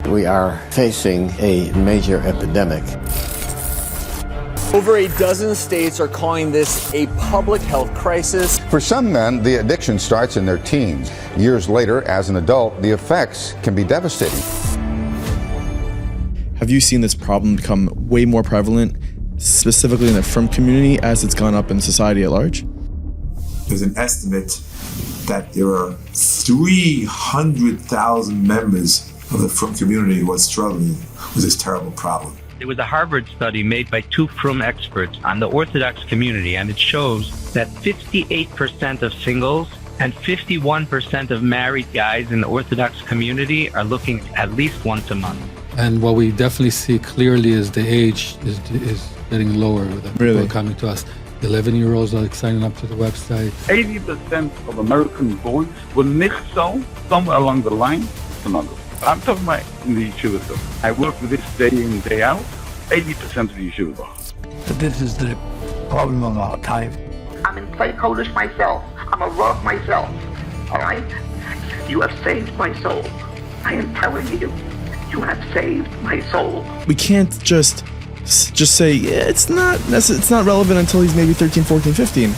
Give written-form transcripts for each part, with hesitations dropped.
We are facing a major epidemic. Over a dozen states are calling this a public health crisis. For some men, the addiction starts in their teens. Years later, as an adult, the effects can be devastating. Have you seen this problem become way more prevalent, specifically in the frum community, as it's gone up in society at large? There's an estimate that there are 300,000 members of the frum community who are struggling with this terrible problem. There was a Harvard study made by two frum experts on the Orthodox community, and it shows that 58% of singles and 51% of married guys in the Orthodox community are looking at least once a month. And what we definitely see clearly is the age is getting lower. That people are coming to us. 11-year-olds are signing up to the website. 80% of American boys will mix so somewhere along the line to another. I'm talking about in the yeshiva stuff. I work with this day in, day out, 80% of the yeshiva. But this is the problem of our time. I'm in Play Kodesh myself. I'm a Rav myself. All right? You have saved my soul. I am telling you, you have saved my soul. We can't just say, yeah, it's not relevant until he's maybe 13, 14, 15.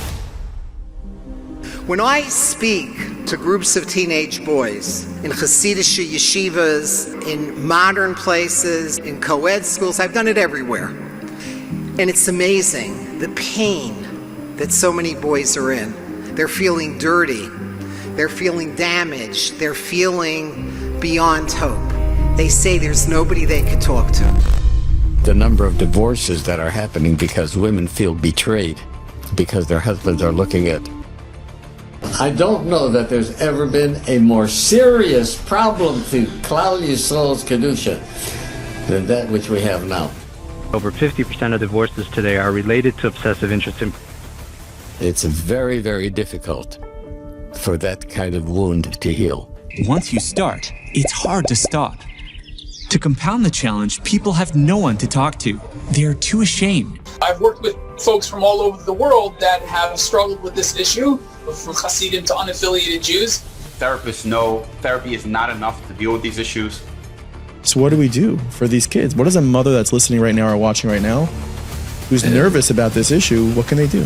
When I speak to groups of teenage boys in Hasidic yeshivas, in modern places, in co-ed schools, I've done it everywhere. And it's amazing the pain that so many boys are in. They're feeling dirty. They're feeling damaged. They're feeling beyond hope. They say there's nobody they could talk to. The number of divorces that are happening because women feel betrayed because their husbands are looking at. I don't know that there's ever been a more serious problem to Klal Yisrael's Kedusha than that which we have now. Over 50% of divorces today are related to obsessive interest in. It's very, very difficult for that kind of wound to heal. Once you start, it's hard to stop. To compound the challenge, people have no one to talk to. They are too ashamed. I've worked with folks from all over the world that have struggled with this issue, from Hasidim to unaffiliated Jews. Therapists know therapy is not enough to deal with these issues. So what do we do for these kids? What is a mother that's listening right now or watching right now who's nervous about this issue? What can they do?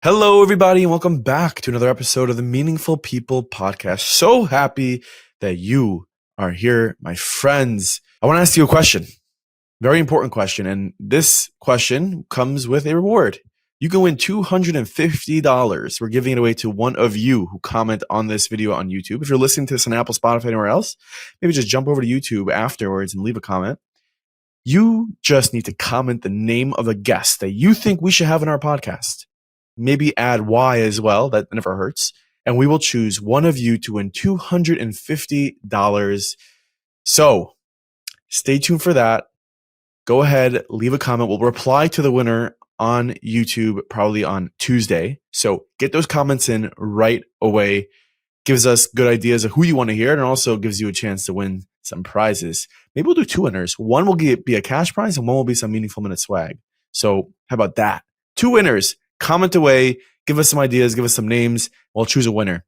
Hello, everybody, and welcome back to another episode of the Meaningful People podcast. So happy that you are here, my friends. I want to ask you a question, very important question. And this question comes with a reward. You can win $250. We're giving it away to one of you who comment on this video on YouTube. If you're listening to this on Apple, Spotify, anywhere else, maybe just jump over to YouTube afterwards and leave a comment. You just need to comment the name of a guest that you think we should have in our podcast. Maybe add why as well. That never hurts. And we will choose one of you to win $250. So stay tuned for that. Go ahead, leave a comment. We'll reply to the winner on YouTube probably on Tuesday. So get those comments in right away. Gives us good ideas of who you want to hear and also gives you a chance to win some prizes. Maybe we'll do two winners. One will be a cash prize and one will be some meaningful minute swag. So how about that? Two winners. Comment away. Give us some ideas. Give us some names. We'll choose a winner.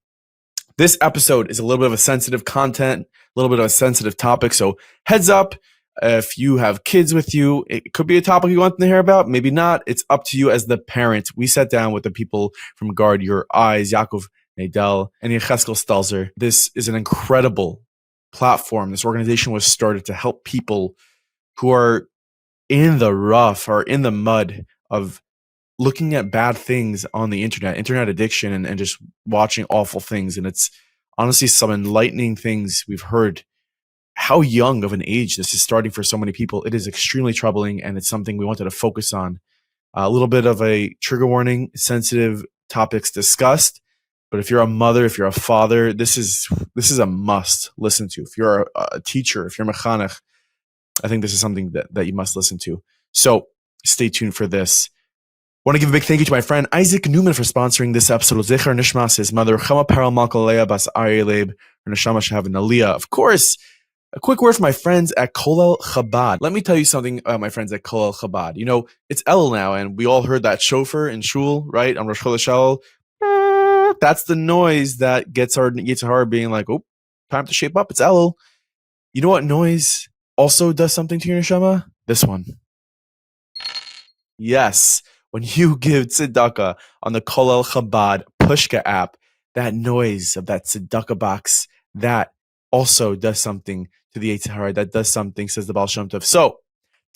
This episode is a little bit of a sensitive content, a little bit of a sensitive topic. So heads up, if you have kids with you, it could be a topic you want them to hear about. Maybe not. It's up to you as the parent. We sat down with the people from Guard Your Eyes, Yakov, Nadel, and Yechezkel Steltzer. This is an incredible platform. This organization was started to help people who are in the rough or in the mud of looking at bad things on the internet addiction and just watching awful things. And it's honestly some enlightening things we've heard. How young of an age this is starting for so many people. It is extremely troubling, and it's something we wanted to focus on. A little bit of a trigger warning, sensitive topics discussed. But if you're a mother, if you're a father, this is a must listen to. If you're a teacher, if you're a mechanech, I think this is something that you must listen to. So stay tuned for this. I want to give a big thank you to my friend Isaac Newman for sponsoring this episode. Zecher Nishmas, his mother, Chama Paral Malkalea Bas Aryeh Leib, her Neshama should have an Aliyah. Of course, a quick word from my friends at Kollel Chabad. Let me tell you something about my friends at Kollel Chabad. You know, it's Elul now, and we all heard that shofar in shul, right? On Rosh Chodesh Elul. That's the noise that gets our Yitzhar being like, oh, time to shape up. It's Elul. You know what noise also does something to your neshama? This one. Yes. When you give tzedakah on the Kolel Chabad Pushka app, that noise of that tzedakah box, that also does something to the Yetzer Hara. That does something, says the Baal Shem Tov. So,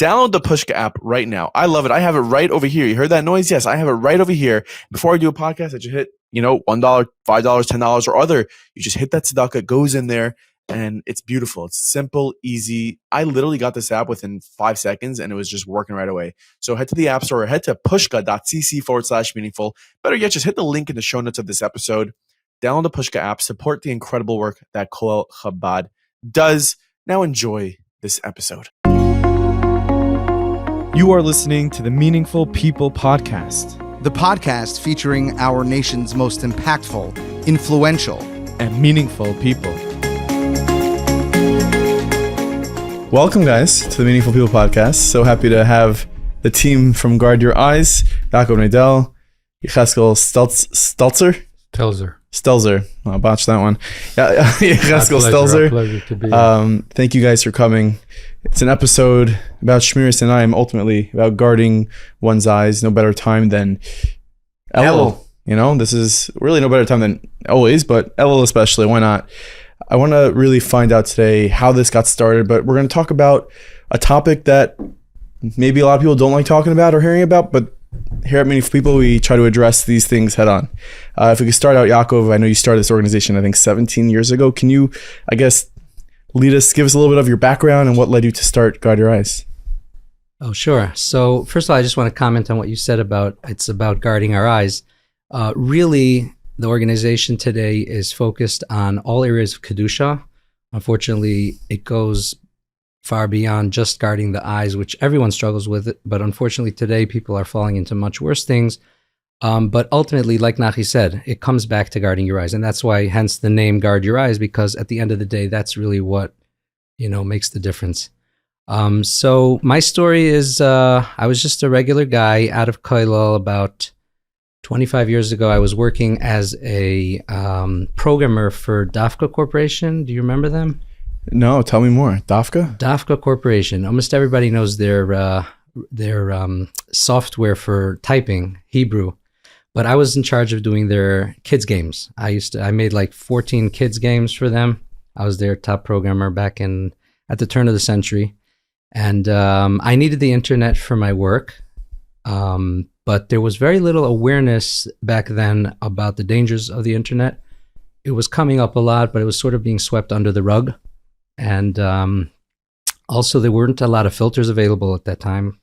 download the Pushka app right now. I love it. I have it right over here. You heard that noise? Yes, I have it right over here. Before I do a podcast, I just hit, $1, $5, $10, or other. You just hit that tzedakah, it goes in there, and it's beautiful. It's simple, easy. I literally got this app within 5 seconds, and it was just working right away. So head to the App Store or head to pushka.cc/meaningful. Better yet, just hit the link in the show notes of this episode. Download the Pushka app. Support the incredible work that Kolel Chabad does. Now enjoy this episode. You are listening to the Meaningful People Podcast. The podcast featuring our nation's most impactful, influential, and meaningful people. Welcome, guys, to the Meaningful People Podcast. So happy to have the team from Guard Your Eyes, Yakov and Nadel, Yechezkel, Steltzer. I botched that one. Yechezkel, Steltzer. Pleasure to be here. Thank you guys for coming. It's an episode about Shmiras and ultimately about guarding one's eyes. No better time than Elul. This is really no better time than always, but Elul especially. Why not? I want to really find out today how this got started, but we're going to talk about a topic that maybe a lot of people don't like talking about or hearing about, but here at Meaningful People, we try to address these things head on. If we could start out, Yakov, I know you started this organization, I think 17 years ago. Can you, give us a little bit of your background and what led you to start Guard Your Eyes? Oh, sure. So first of all, I just want to comment on what you said about guarding our eyes. Really, the organization today is focused on all areas of Kedusha. Unfortunately, it goes far beyond just guarding the eyes, which everyone struggles with it. But unfortunately, today, people are falling into much worse things. But ultimately, like Nachi said, it comes back to guarding your eyes. And that's why, hence the name Guard Your Eyes, because at the end of the day, that's really what, makes the difference. So my story is, I was just a regular guy out of Koilel. About 25 years ago, I was working as a programmer for Dafka Corporation. Do you remember them? No, tell me more. Dafka? Dafka Corporation. Almost everybody knows their software for typing, Hebrew. But I was in charge of doing their kids games. I made like 14 kids games for them. I was their top programmer back at the turn of the century. And I needed the internet for my work. But there was very little awareness back then about the dangers of the internet. It was coming up a lot, but it was sort of being swept under the rug. And also there weren't a lot of filters available at that time.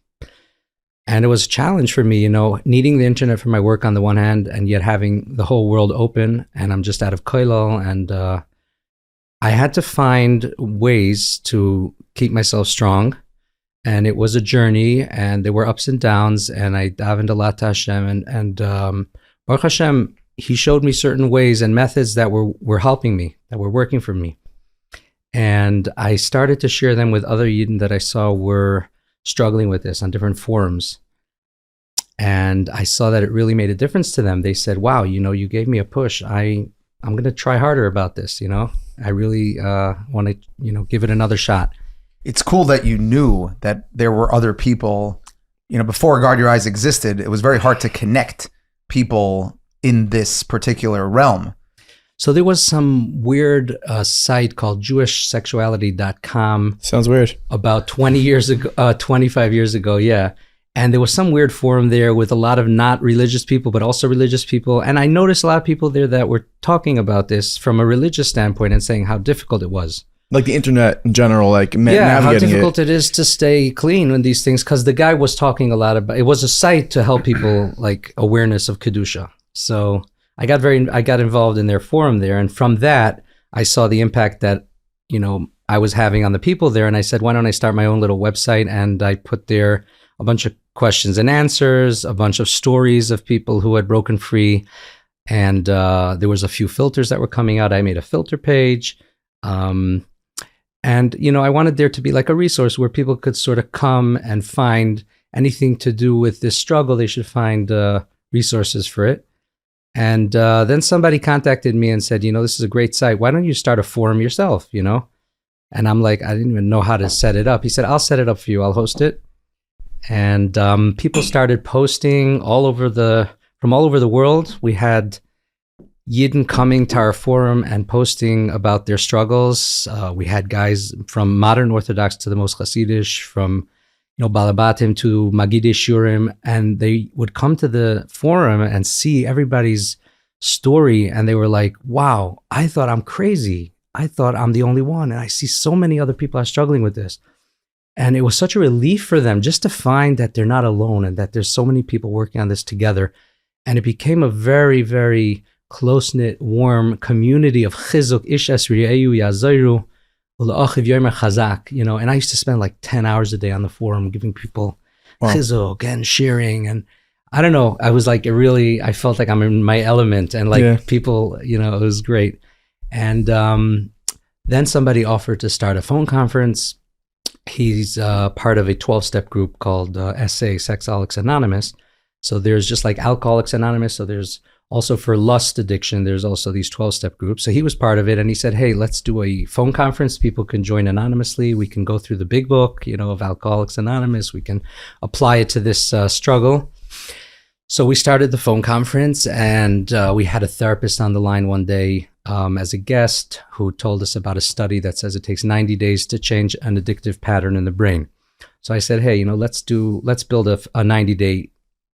And it was a challenge for me, needing the internet for my work on the one hand, and yet having the whole world open, and I'm just out of Koilel, and I had to find ways to keep myself strong. And it was a journey, and there were ups and downs, and I davened a lot to Hashem, and Baruch Hashem, He showed me certain ways and methods that were helping me, that were working for me. And I started to share them with other Yidden that I saw were struggling with this on different forums. And I saw that it really made a difference to them. They said, wow, you gave me a push. I'm going to try harder about this. I really want to, give it another shot. It's cool that you knew that there were other people, before Guard Your Eyes existed. It was very hard to connect people in this particular realm. So there was some weird site called JewishSexuality.com. Sounds weird. About 25 years ago, yeah. And there was some weird forum there with a lot of not religious people, but also religious people. And I noticed a lot of people there that were talking about this from a religious standpoint and saying how difficult it was. Like the internet in general, navigating how difficult it is to stay clean in these things. Because the guy was talking a lot about, it was a site to help people awareness of Kedusha. So I got involved in their forum there, and from that, I saw the impact that, I was having on the people there, and I said, why don't I start my own little website? And I put there a bunch of questions and answers, a bunch of stories of people who had broken free, and there was a few filters that were coming out. I made a filter page, and, I wanted there to be like a resource where people could sort of come and find anything to do with this struggle. They should find resources for it. And then somebody contacted me and said, this is a great site. Why don't you start a forum yourself, And I'm like, I didn't even know how to set it up. He said, I'll set it up for you. I'll host it. And people started posting from all over the world. We had Yidden coming to our forum and posting about their struggles. We had guys from modern Orthodox to the most Hasidish, from Balabatim to Magidei Shurim, and they would come to the forum and see everybody's story, and they were like, wow, I thought I'm crazy. I thought I'm the only one, and I see so many other people are struggling with this. And it was such a relief for them just to find that they're not alone and that there's so many people working on this together. And it became a very, very close-knit, warm community of chizuk, ish esri'eyu yazayru, ula'achiv yomer chazak, and I used to spend like 10 hours a day on the forum giving people chizuk and sharing. And I don't know, I was like, I felt like I'm in my element, and like people, it was great. And then somebody offered to start a phone conference. He's part of a 12-step group called SA, Sexaholics Anonymous. So there's just like Alcoholics Anonymous. So there's also for lust addiction, there's also these 12-step groups. So he was part of it, and he said, hey, let's do a phone conference. People can join anonymously. We can go through the big book, of Alcoholics Anonymous. We can apply it to this struggle. So we started the phone conference, and we had a therapist on the line one day as a guest who told us about a study that says it takes 90 days to change an addictive pattern in the brain. So I said, hey, let's build a 90-day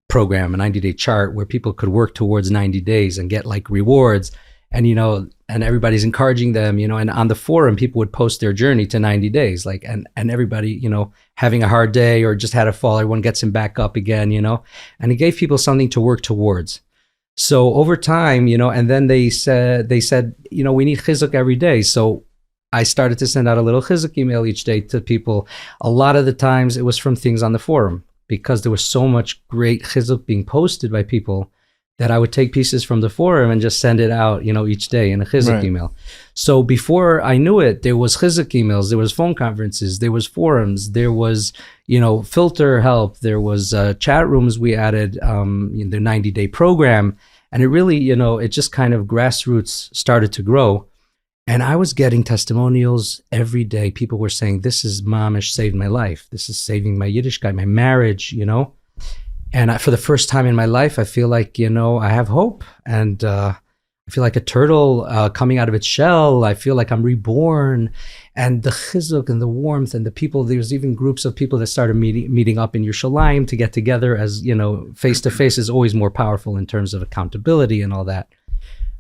program, a 90-day chart where people could work towards 90 days and get like rewards. And, and everybody's encouraging them, and on the forum, people would post their journey to 90 days, like, and everybody, having a hard day or just had a fall, everyone gets him back up again, and it gave people something to work towards. So over time, and then they said, we need chizuk every day. So I started to send out a little chizuk email each day to people. A lot of the times it was from things on the forum, because there was so much great chizuk being posted by people that I would take pieces from the forum and just send it out, each day in a chizuk email. So before I knew it, there was chizuk emails, there was phone conferences, there was forums, there was, filter help, there was chat rooms we added in the 90-day program. And it really, it just kind of grassroots started to grow. And I was getting testimonials every day. People were saying, this is mamish saved my life. This is saving my Yiddishkeit, my marriage, And for the first time in my life, I feel like, I have hope. And I feel like a turtle coming out of its shell. I feel like I'm reborn. And the chizuk and the warmth and the people, there's even groups of people that started meeting up in Yerushalayim to get together, as, face-to-face is always more powerful in terms of accountability and all that.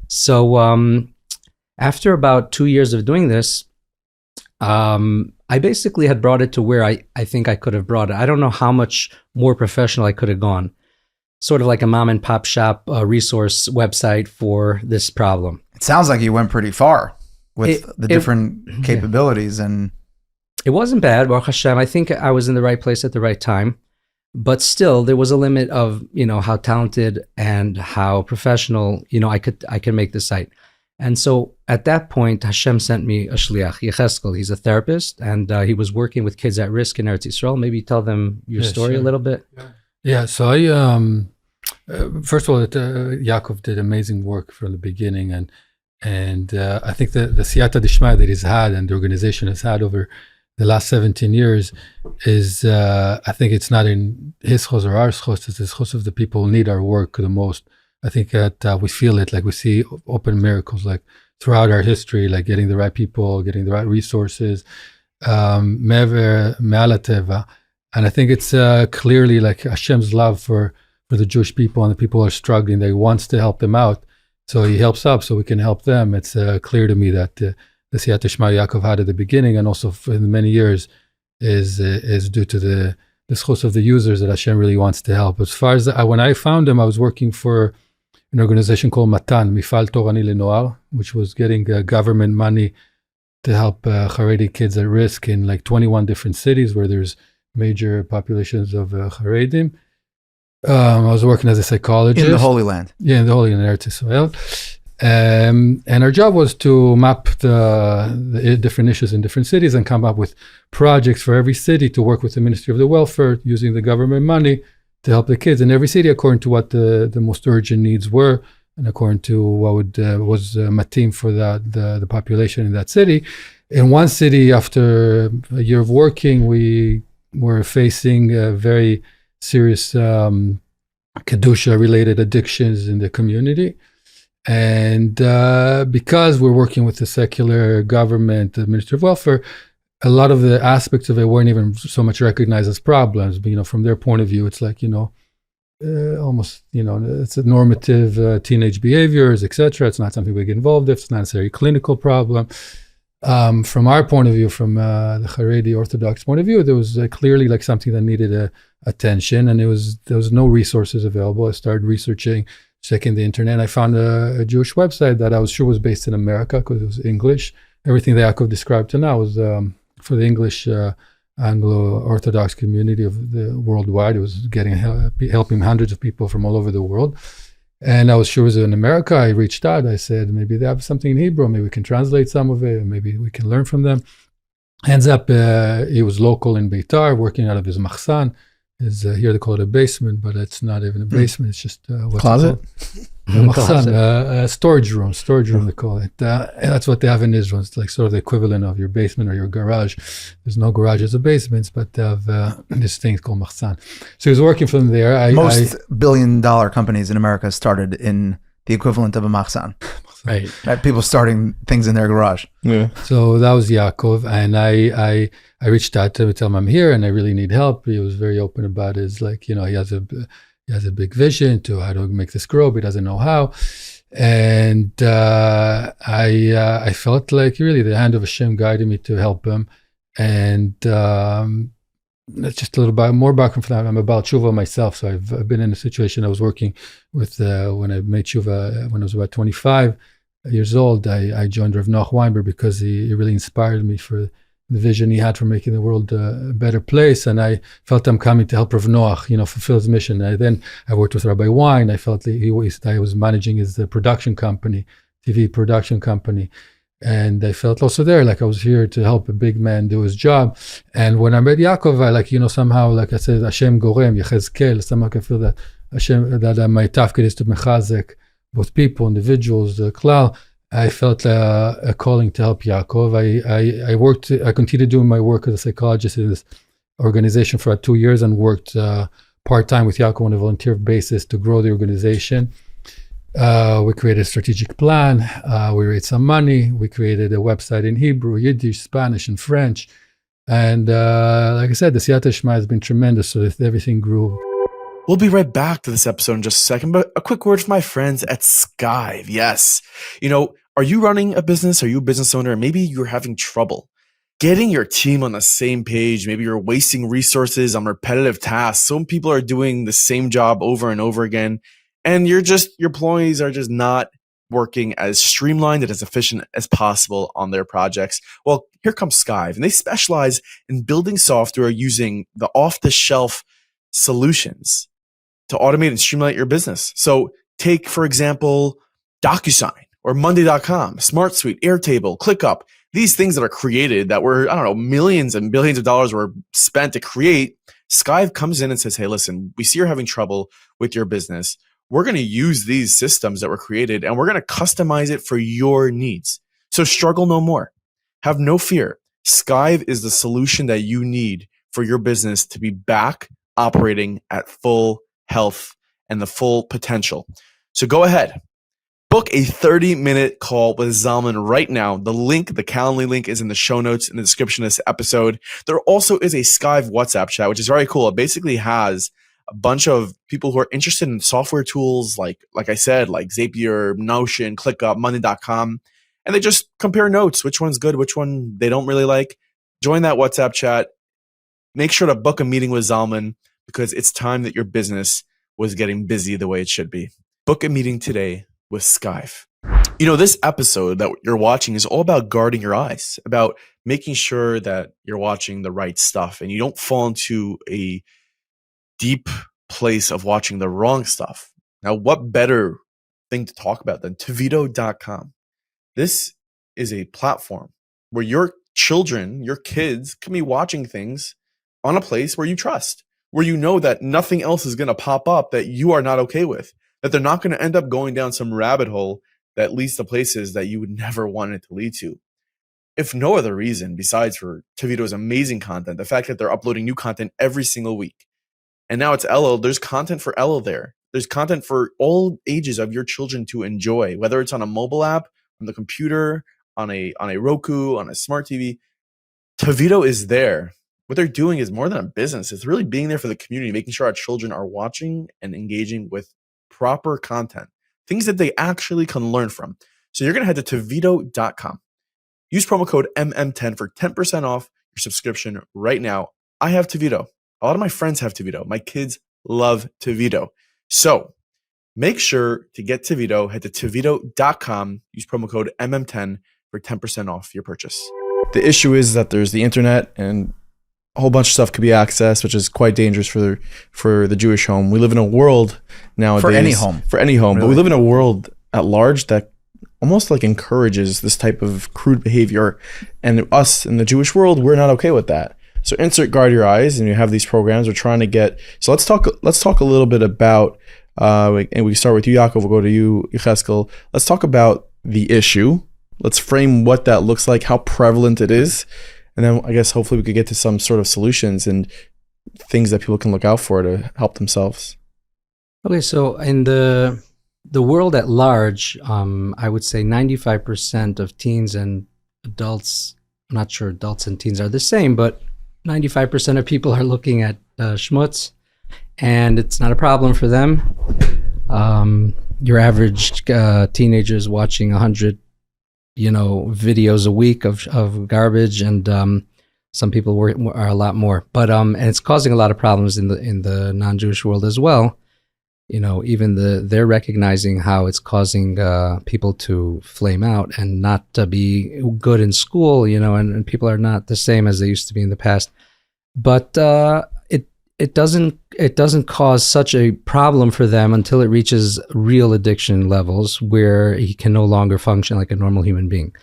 So after about 2 years of doing this, I basically had brought it to where I think I could have brought it. I don't know how much more professional I could have gone. Sort of like a mom and pop shop resource website for this problem. It sounds like you went pretty far with the different capabilities. And it wasn't bad, Baruch Hashem. I think I was in the right place at the right time. But still, there was a limit of, how talented and how professional, I could make the site. And so at that point, Hashem sent me a shliach, Yechezkel. He's a therapist, and he was working with kids at risk in Eretz Yisrael. Maybe tell them your story a little bit. Yeah. So I, first of all, Yakov did amazing work from the beginning, and I think the siyata d'ishmaya that he's had and the organization has had over the last 17 years is, I think it's not in his chos or our chos, it's the chos of the people who need our work the most. I think that we feel it, like we see open miracles, like throughout our history, like getting the right people, getting the right resources, me'aver me'alateva. And I think it's clearly like Hashem's love for the Jewish people and the people who are struggling, that he wants to help them out. So he helps up so we can help them. It's clear to me that the siyata d'ishmaya Yaakov had at the beginning and also for many years is due to the schus of the users that Hashem really wants to help. As far as when I found him, I was working for an organization called Matan, Mifal Torani Lenoir, which was getting government money to help Haredi kids at risk in like 21 different cities where there's major populations of Haredim. I was working as a psychologist. In the Holy Land. Yeah, in the Holy Land, Eretz Yisrael. And our job was to map the different issues in different cities and come up with projects for every city to work with the Ministry of the Welfare, using the government money to help the kids in every city according to what the most urgent needs were. and according to what was matim for the population in that city. In one city, after a year of working, we were facing very serious kedusha-related addictions in the community. And because we're working with the secular government, the Ministry of Welfare, a lot of the aspects of it weren't even so much recognized as problems. But, from their point of view, it's like, almost, it's a normative teenage behaviors, etc. It's not something we get involved with. It's not necessarily a clinical problem. From our point of view, from the Haredi Orthodox point of view, there was clearly like something that needed attention, and there was no resources available. I started researching, checking the internet. I found a Jewish website that I was sure was based in America because it was English. Everything that Yakov described to now was for the English Anglo-Orthodox community of the worldwide. It was helping hundreds of people from all over the world. And I was sure it was in America. I reached out. I said, maybe they have something in Hebrew. Maybe we can translate some of it. Maybe we can learn from them. Ends up, he was local in Beitar, working out of his machsan. Here they call it a basement, but it's not even a basement. It's just closet. Storage room they call it. That's what they have in Israel. It's like sort of the equivalent of your basement or your garage. There's no garages or basements, but they have this thing called machsan. So he was working from there. Most billion-dollar companies in America started in the equivalent of a machsan. Right. People starting things in their garage. Yeah. So that was Yakov, and I reached out to him to tell him I'm here and I really need help. He was very open about his, like, he has a big vision to how to make this grow, but he doesn't know how. And I felt like really the hand of Hashem guided me to help him. And that's just a little bit more background for that. I'm a Baal Tshuva myself, so I've been in a situation. I was working with when I made Tshuva when I was about 25 years old. I joined Rav Noach Weinberg because he really inspired me for the vision he had for making the world a better place, and I felt I'm coming to help Rav Noach, fulfill his mission. Then I worked with Rabbi Wein. I felt I was managing his production company, TV production company, and I felt also there like I was here to help a big man do his job. And when I met Yaakov, somehow, like I said, Hashem Gorem, Yechezkel, somehow I can feel that Hashem, that my tafkid is to mechazek both people, individuals, the klal. I felt a calling to help Yaakov. I continued doing my work as a psychologist in this organization for 2 years and worked part-time with Yaakov on a volunteer basis to grow the organization. We created a strategic plan. We raised some money. We created a website in Hebrew, Yiddish, Spanish, and French. And like I said, the Siyata Shema has been tremendous, so that everything grew. We'll be right back to this episode in just a second, but a quick word from my friends at Skive. Yes. Are you running a business? Are you a business owner? Maybe you're having trouble getting your team on the same page. Maybe you're wasting resources on repetitive tasks. Some people are doing the same job over and over again, and your employees are just not working as streamlined and as efficient as possible on their projects. Well, here comes Skive, and they specialize in building software using the off-the-shelf solutions to automate and streamline your business. So take, for example, DocuSign or Monday.com, Smartsuite, Airtable, ClickUp, these things that are created that were, millions and billions of dollars were spent to create. Skive comes in and says, hey, listen, we see you're having trouble with your business. We're going to use these systems that were created and we're going to customize it for your needs. So struggle no more. Have no fear. Skive is the solution that you need for your business to be back operating at full health and the full potential. So go ahead, book a 30-minute call with Zalman right now. The Calendly link is in the show notes in the description of this episode. There also is a Skive WhatsApp chat, which is very cool. It basically has a bunch of people who are interested in software tools like I said, like Zapier, Notion, ClickUp, Monday.com, and they just compare notes, which one's good, which one they don't really like. Join that WhatsApp chat. Make sure to book a meeting with Zalman because it's time that your business was getting busy the way it should be. Book a meeting today with Skive. This episode that you're watching is all about guarding your eyes, about making sure that you're watching the right stuff and you don't fall into a deep place of watching the wrong stuff. Now, what better thing to talk about than Tevito.com? This is a platform where your children, your kids can be watching things on a place where you trust, where you know that nothing else is going to pop up that you are not okay with. that they're not going to end up going down some rabbit hole that leads to places that you would never want it to lead to. If no other reason besides for Tevito's amazing content, the fact that they're uploading new content every single week. And now it's Elul. There's content for Elul there. There's content for all ages of your children to enjoy, whether it's on a mobile app, on the computer, on a Roku, on a smart TV. Tevito is there. What they're doing is more than a business. It's really being there for the community, making sure our children are watching and engaging with proper content, things that they actually can learn from. So you're going to head to tevito.com. Use promo code MM10 for 10% off your subscription right now. I have Tevito. A lot of my friends have Tevito. My kids love Tevito. So make sure to get Tevito. Head to tevito.com. Use promo code MM10 for 10% off your purchase. The issue is that there's the internet and a whole bunch of stuff could be accessed, which is quite dangerous for the Jewish home. We live in a world nowadays. For any home. Really. But we live in a world at large that almost like encourages this type of crude behavior. And us in the Jewish world, we're not okay with that. So insert Guard Your Eyes, and you have these programs we're trying to get. So let's talk a little bit about, and we start with you, Yakov, we'll go to you, Yechezkel. Let's talk about the issue. Let's frame what that looks like, how prevalent it is. And then I guess hopefully we could get to some sort of solutions and things that people can look out for to help themselves. Okay, so in the world at large, I would say 95% of teens and adults, I'm not sure adults and teens are the same, but 95% of people are looking at schmutz, and it's not a problem for them. Your average teenager is watching 100 videos a week of garbage, and some people are a lot more. But and it's causing a lot of problems in the non-Jewish world as well. Even they're recognizing how it's causing people to flame out and not to be good in school. And people are not the same as they used to be in the past. But it doesn't cause such a problem for them until it reaches real addiction levels where he can no longer function like a normal human being.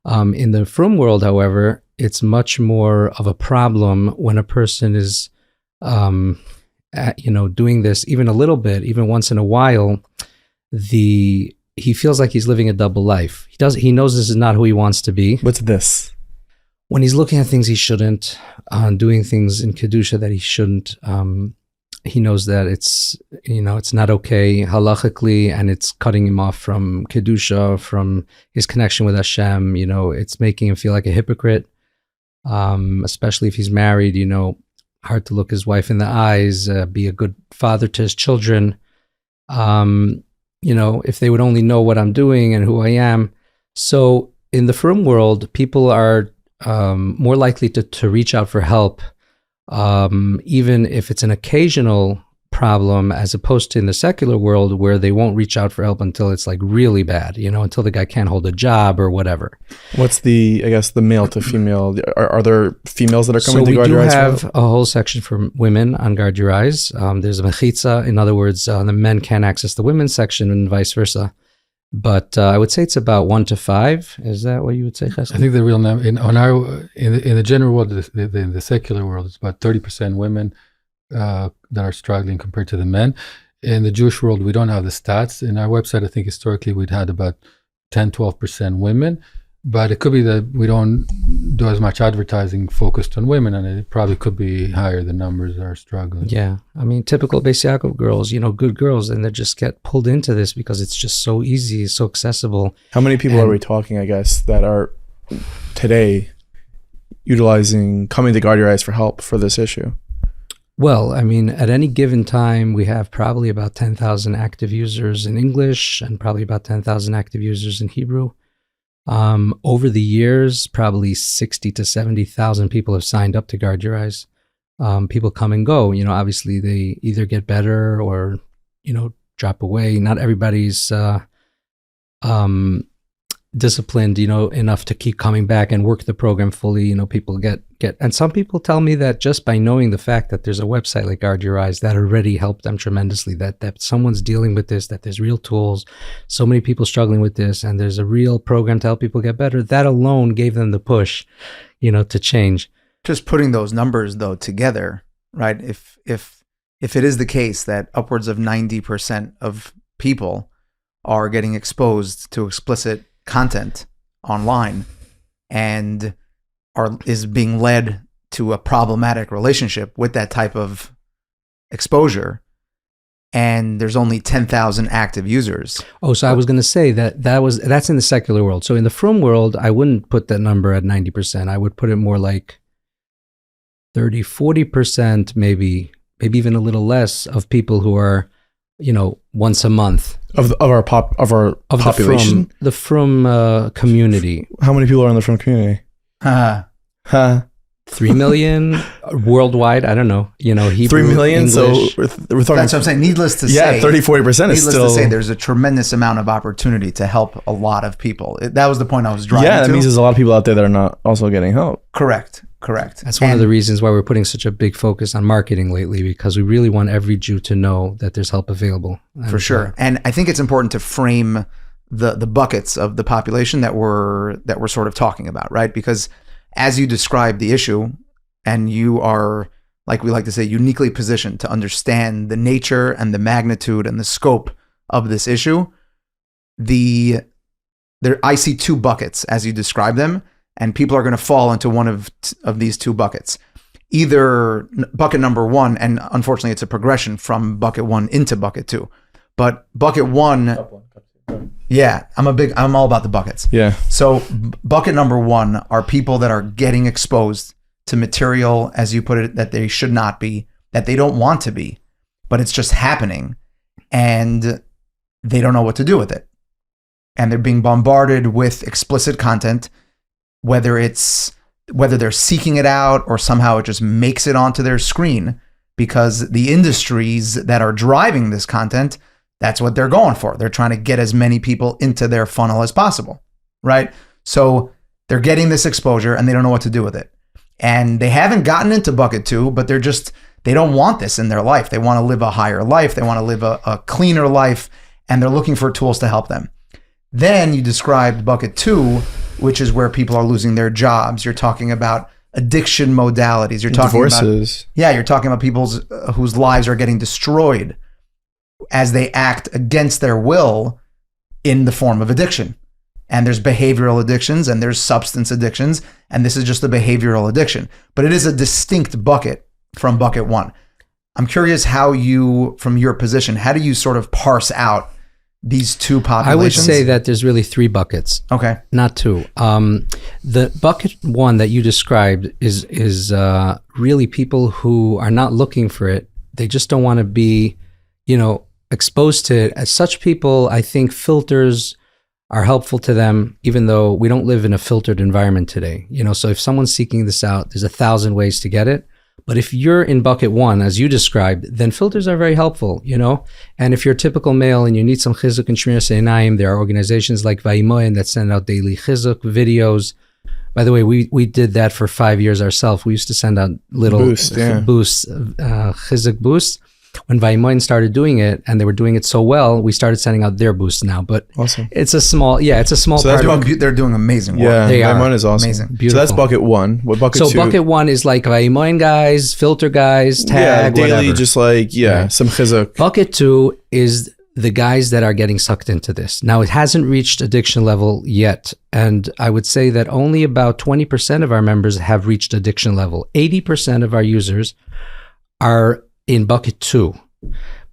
In the frum world, however, it's much more of a problem when a person is, doing this even a little bit, even once in a while. He feels like he's living a double life. He knows this is not who he wants to be. What's this? When he's looking at things he shouldn't, doing things in Kedusha that he shouldn't, he knows that it's not okay halachically, and it's cutting him off from Kedusha, from his connection with Hashem. It's making him feel like a hypocrite, especially if he's married. Hard to look his wife in the eyes, be a good father to his children. If they would only know what I'm doing and who I am. So in the frum world, people are more likely to reach out for help, even if it's an occasional problem, as opposed to in the secular world where they won't reach out for help until it's like really bad, until the guy can't hold a job or whatever. What's the male to female? Are there females that are coming to Guard Your Eyes? So we do have a whole section for women on Guard Your Eyes. There's a mechitza. In other words, the men can't access the women's section and vice versa. But I would say it's about 1 to 5. Is that what you would say, Chesed? I think the real number in the general world, in the secular world, it's about 30% women that are struggling compared to the men. In the Jewish world, we don't have the stats. In our website, I think historically we'd had about 10-12% women, but it could be that we don't do as much advertising focused on women, and it probably could be higher. The numbers are struggling. Yeah, I mean, typical Beis Yaakov girls, good girls, and they just get pulled into this because it's just so easy, so accessible. How many people are we talking, I guess, that are today coming to Guard Your Eyes for help for this issue? Well, I mean, at any given time, we have probably about 10,000 active users in English and probably about 10,000 active users in Hebrew. Over the years, probably 60 to 70,000 people have signed up to Guard Your Eyes. People come and go. Obviously, they either get better or, drop away. Not everybody's disciplined, enough to keep coming back and work the program fully. People get, and some people tell me that just by knowing the fact that there's a website like Guard Your Eyes, that already helped them tremendously, that someone's dealing with this, that there's real tools, so many people struggling with this, and there's a real program to help people get better. That alone gave them the push, to change. Just putting those numbers though together, right? If it is the case that upwards of 90% of people are getting exposed to explicit content online and is being led to a problematic relationship with that type of exposure, and there's only 10,000 active users. Oh, so I was going to say that's in the secular world. So in the frum world, I wouldn't put that number at 90%. I would put it more like 30, 40%, maybe even a little less of people who are, once a month of our population, the frum community. How many people are in the frum community? 3 million worldwide. I don't know. Hebrew, 3 million. English. So we're talking. That's what I'm saying. Needless to say, 30-40% is needless still. to say, there's a tremendous amount of opportunity to help a lot of people. That was the point I was driving Yeah, that to. means there's a lot of people out there that are not also getting help. Correct. That's one of the reasons why we're putting such a big focus on marketing lately, because we really want every Jew to know that there's help available. For sure. And I think it's important to frame the buckets of the population that we're sort of talking about, right? Because as you describe the issue, and you are, like we like to say, uniquely positioned to understand the nature and the magnitude and the scope of this issue, I see two buckets as you describe them, and people are going to fall into one of these two buckets. Either bucket number one, and unfortunately it's a progression from bucket one into bucket two. But bucket one, yeah, I'm all about the buckets. Yeah. So bucket number one are people that are getting exposed to material, as you put it, that they should not be, that they don't want to be, but it's just happening, and they don't know what to do with it. And they're being bombarded with explicit content, whether they're seeking it out or somehow it just makes it onto their screen, because the industries that are driving this content, that's what they're going for. They're trying to get as many people into their funnel as possible, right? So they're getting this exposure and they don't know what to do with it. And they haven't gotten into bucket two, but they don't want this in their life. They want to live a higher life. They want to live a cleaner life, and they're looking for tools to help them. Then you described bucket two, which is where people are losing their jobs. You're talking about addiction modalities. You're talking divorces. You're talking about people whose lives are getting destroyed as they act against their will in the form of addiction. And there's behavioral addictions and there's substance addictions, and this is just a behavioral addiction. But it is a distinct bucket from bucket one. I'm curious how you, from your position, how do you sort of parse out these two populations? I would say that there's really three buckets. Okay. Not two. The bucket one that you described is really people who are not looking for it. They just don't want to be, exposed to it. As such people, I think filters are helpful to them, even though we don't live in a filtered environment today. So if someone's seeking this out, there's 1,000 ways to get it. But if you're in bucket one, as you described, then filters are very helpful, And if you're a typical male and you need some chizuk and shmiras einayim, there are organizations like Vayimoyen that send out daily chizuk videos. By the way, we did that for 5 years ourselves. We used to send out little chizuk boosts. When Vayimoyen started doing it, and they were doing it so well, we started sending out their boosts now. But awesome. It's a small part. They're doing amazing work. Yeah, they Vayimoyen are is awesome. Amazing. Beautiful. So that's bucket one. What bucket two? So bucket one is like Vayimoyen guys, filter guys, tag, daily, whatever. just like some chizuk. Bucket two is the guys that are getting sucked into this. Now, it hasn't reached addiction level yet, and I would say that only about 20% of our members have reached addiction level. 80% of our users are in bucket two.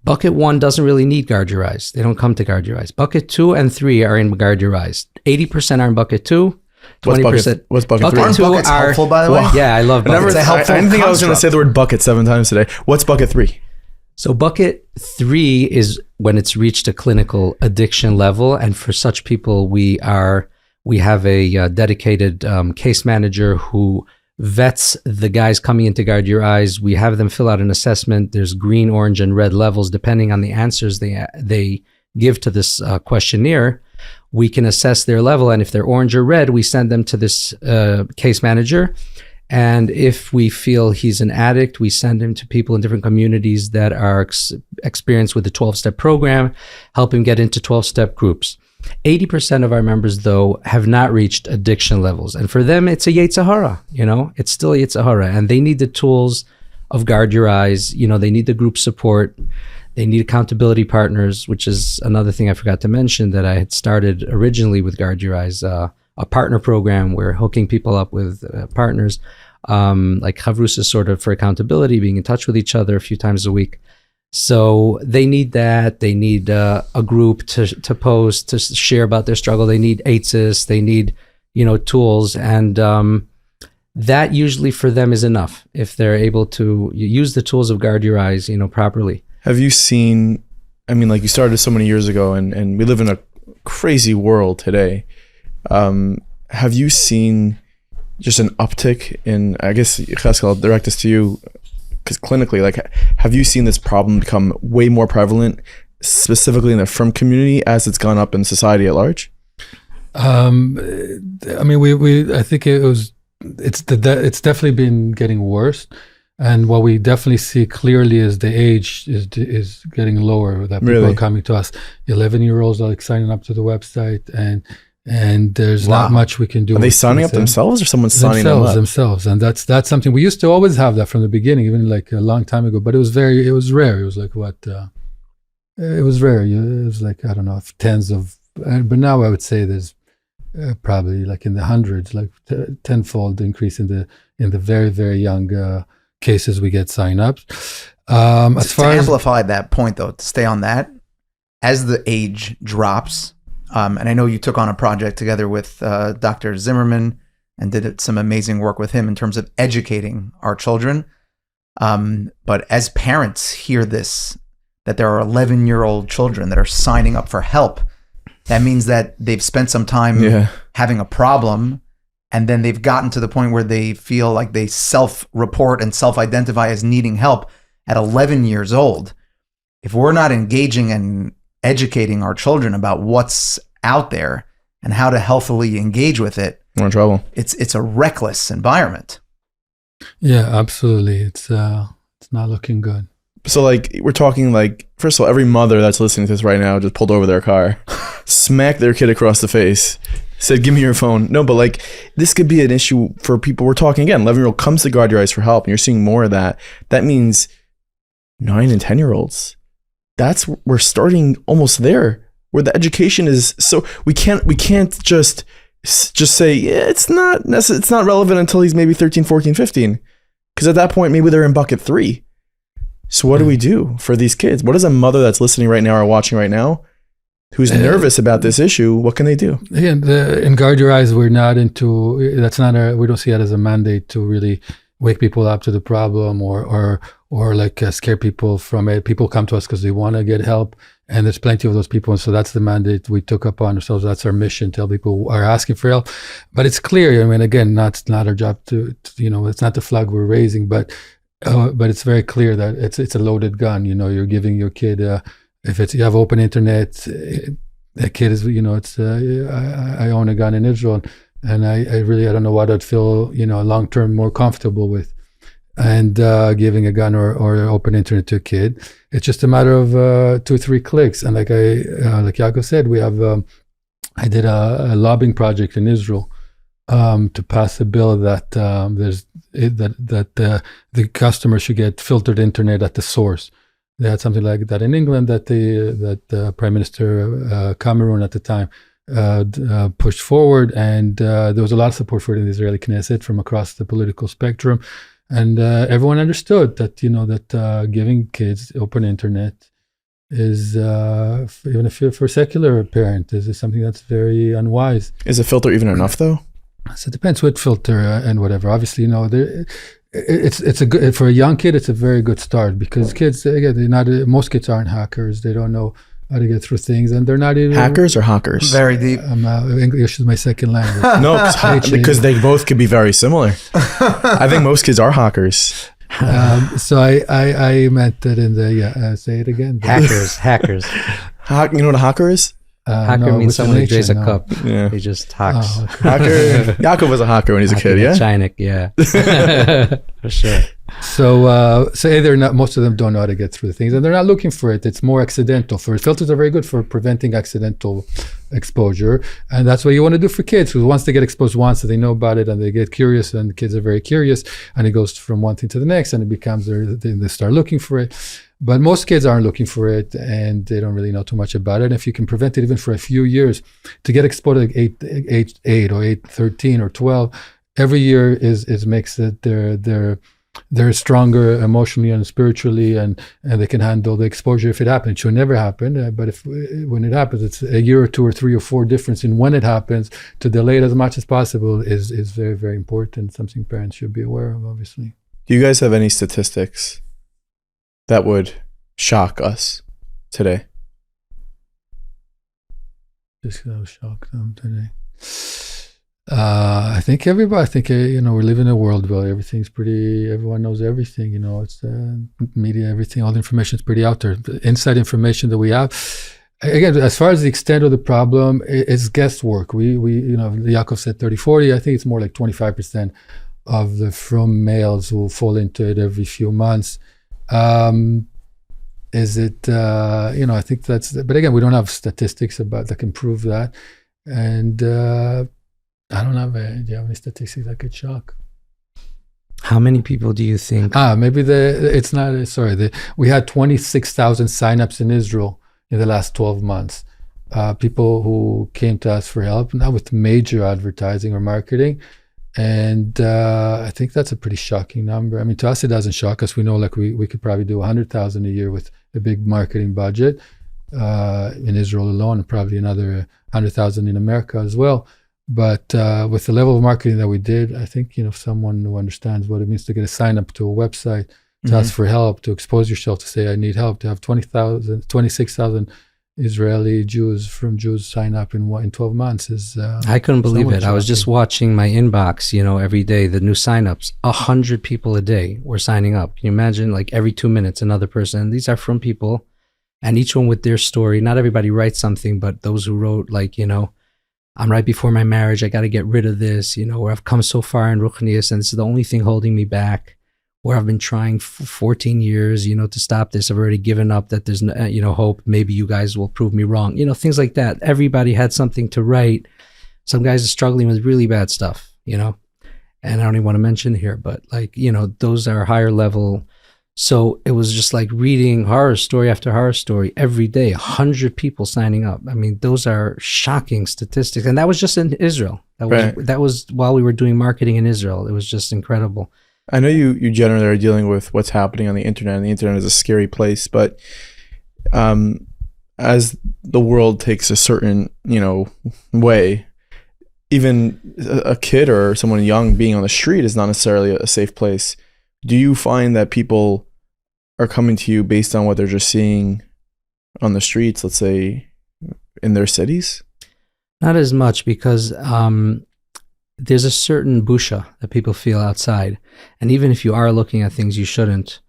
Bucket one doesn't really need guard your eyes. They don't come to guard your eyes. Bucket 2 and 3 are in guard your eyes. 80% are in bucket 2. 20%. What's bucket 3? Aren't buckets helpful, by the way? Yeah, I love buckets. I didn't think I was going to say the word bucket 7 times today. What's bucket 3? So bucket 3 is when it's reached a clinical addiction level, and for such people, we have a dedicated case manager who vets the guys coming in to guard your eyes. We have them fill out an assessment. There's green, orange, and red levels depending on the answers they give to this questionnaire. We can assess their level, and if they're orange or red, we send them to this case manager. And if we feel he's an addict, we send him to people in different communities that are experienced with the 12-step program, help him get into 12-step groups. 80% of our members, though, have not reached addiction levels. And for them, it's a Yetzer Hara, it's still a Yetzer Hara. And they need the tools of guard your eyes. They need the group support. They need accountability partners, which is another thing I forgot to mention that I had started originally with Guard Your Eyes, a partner program where hooking people up with partners, like Chavrus is sort of for accountability, being in touch with each other a few times a week. So they need that. They need a group to post, to share about their struggle. They need ATSIS. They need, tools. And that usually for them is enough if they're able to use the tools of Guard Your Eyes, properly. Have you seen, like you started so many years ago and we live in a crazy world today. Have you seen just an uptick in, I guess, Yechezkel, I'll direct this to you, because clinically, have you seen this problem become way more prevalent, specifically in the frum community, as it's gone up in society at large? I think it's definitely been getting worse. And what we definitely see clearly is the age is getting lower, that people are coming to us. 11-year-olds are signing up to the website, and there's not much we can do. Are they signing up themselves, or someone's signing them up? Themselves. And that's something we used to always have that from the beginning, even like a long time ago, but it was rare. It was like it was rare. It was like, I don't know, tens of, but now I would say there's probably like in the hundreds, like tenfold increase in the very, very young cases we get sign-ups. As far as amplify that point, though, to stay on that, as the age drops, and I know you took on a project together with Dr. Zimmerman and did some amazing work with him in terms of educating our children. But as parents hear this, that there are 11-year-old children that are signing up for help, that means that they've spent some time having a problem, and then they've gotten to the point where they feel like they self-report and self-identify as needing help at 11 years old. If we're not engaging and educating our children about what's out there and how to healthily engage with it, we're in trouble. It's a reckless environment. Yeah, absolutely. It's not looking good. So we're talking first of all, every mother that's listening to this right now just pulled over their car, smacked their kid across the face, said, "Give me your phone." No, but this could be an issue for people. We're talking again, 11-year-old comes to Guard Your Eyes for help, and you're seeing more of that. That means 9 and 10-year-olds. We're starting almost there, where the education is. So we can't just say, yeah, it's not relevant until he's maybe 13, 14, 15, because at that point maybe they're in bucket 3. So what do we do for these kids? What is a mother that's listening right now or watching right now who's nervous about this issue? What can they do? Again, in Guard Your Eyes, we're not into, we don't see it as a mandate to really wake people up to the problem or scare people from it. People come to us because they want to get help, and there's plenty of those people. And so that's the mandate we took upon ourselves. That's our mission, tell people who are asking for help. But it's clear, again, it's not our job to it's not the flag we're raising, but it's very clear that it's a loaded gun. You're giving your kid, if you have open internet, a kid is, I own a gun in Israel, and I don't know what I'd feel, long term more comfortable with, and giving a gun or open internet to a kid. It's just a matter of 2 or 3 clicks. And like Yakov said, we have I did a lobbying project in Israel to pass a bill that the customer should get filtered internet at the source. They had something like that in England that the Prime Minister Cameroon at the time pushed forward, and there was a lot of support for it in the Israeli Knesset from across the political spectrum, and everyone understood that that giving kids open internet is even if for a secular parent is something that's very unwise. Is a filter even enough though? So it depends what filter and whatever. Obviously, it's a good for a young kid. It's a very good start, because kids, again, most kids aren't hackers. They don't know how to get through things, and they're not even hackers or hawkers. Very deep. English is my second language. No, because they both could be very similar. I think most kids are hawkers. So I meant that in the say it again. Hackers. You know what a hawker is? Hacker means someone who drains a cup. Yeah. He just hawks. Oh, okay. Yakov was a hawker when he was a kid, yeah? Chinik, yeah. For sure. So most of them don't know how to get through things, and they're not looking for it. It's more accidental. Filters are very good for preventing accidental exposure, and that's what you want to do for kids, because once they get exposed once, they know about it and they get curious, and kids are very curious, and it goes from one thing to the next, and it becomes they start looking for it. But most kids aren't looking for it, and they don't really know too much about it. And if you can prevent it even for a few years, to get exposed at age 8 or 13 or 12, every year is makes it they're stronger emotionally and spiritually, and they can handle the exposure if it happens. It should never happen, but when it happens, it's a year or 2 or 3 or 4 difference in when it happens. To delay it as much as possible is very, very important. Something parents should be aware of, obviously. Do you guys have any statistics that would shock us today? Just that would shock them today. I think we live in a world where everyone knows everything, it's media, everything, all the information is pretty out there. The inside information that we have, again, as far as the extent of the problem, it's guesswork. We Yakov said 30-40, I think it's more like 25% of the from males who fall into it every few months. Is it, I think but again, we don't have statistics that can prove that. And, I don't have. Do you have any statistics that could shock? How many people do you think? Maybe it's not. Sorry, we had 26,000 signups in Israel in the last 12 months. People who came to us for help, not with major advertising or marketing, and I think that's a pretty shocking number. I mean, to us it doesn't shock us. We know like we could probably do 100,000 a year with a big marketing budget in Israel alone, and probably another 100,000 in America as well. But with the level of marketing that we did, I think, someone who understands what it means to get a sign up to a website, to ask for help, to expose yourself, to say, I need help, to have 26,000 Israeli Jews sign up in 12 months is... I couldn't believe it. I was just watching my inbox, every day, the new signups. 100 people a day were signing up. Can you imagine, like every 2 minutes, another person? And these are from people, and each one with their story. Not everybody writes something, but those who wrote, like, I'm right before my marriage. I got to get rid of this, where I've come so far in Ruchnius, and this is the only thing holding me back, where I've been trying for 14 years, to stop this. I've already given up, that there's, hope. Maybe you guys will prove me wrong. Things like that. Everybody had something to write. Some guys are struggling with really bad stuff, and I don't even want to mention here, but those are higher level. So it was just like reading horror story after horror story every day, 100 people signing up. I mean, those are shocking statistics. And that was just in Israel. That was while we were doing marketing in Israel. It was just incredible. I know you generally are dealing with what's happening on the internet, and the internet is a scary place, but as the world takes a certain, way, even a kid or someone young being on the street is not necessarily a safe place. Do you find that people are coming to you based on what they're just seeing on the streets, let's say in their cities? Not as much, because there's a certain busha that people feel outside. And even if you are looking at things you shouldn't,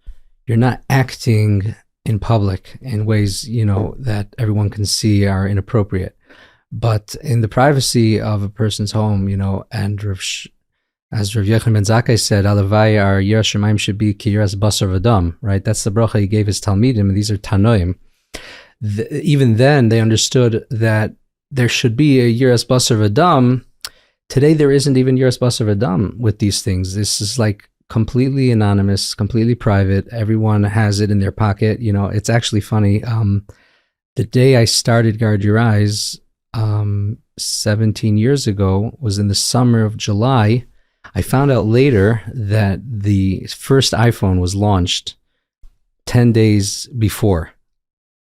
you're not acting in public in ways, that everyone can see are inappropriate. But in the privacy of a person's home, and as Rav Yochanan ben Zakkai said, Alavai, our Yiras Shamayim should be ki yiras basar v'dam, right? That's the bracha he gave his Talmidim, and these are Tanoim. Even then, they understood that there should be a Yiras basar v'dam. Today, there isn't even Yiras basar v'dam with these things. This is like completely anonymous, completely private. Everyone has it in their pocket. It's actually funny. The day I started Guard Your Eyes 17 years ago was in the summer of July. I found out later that the first iPhone was launched 10 days before.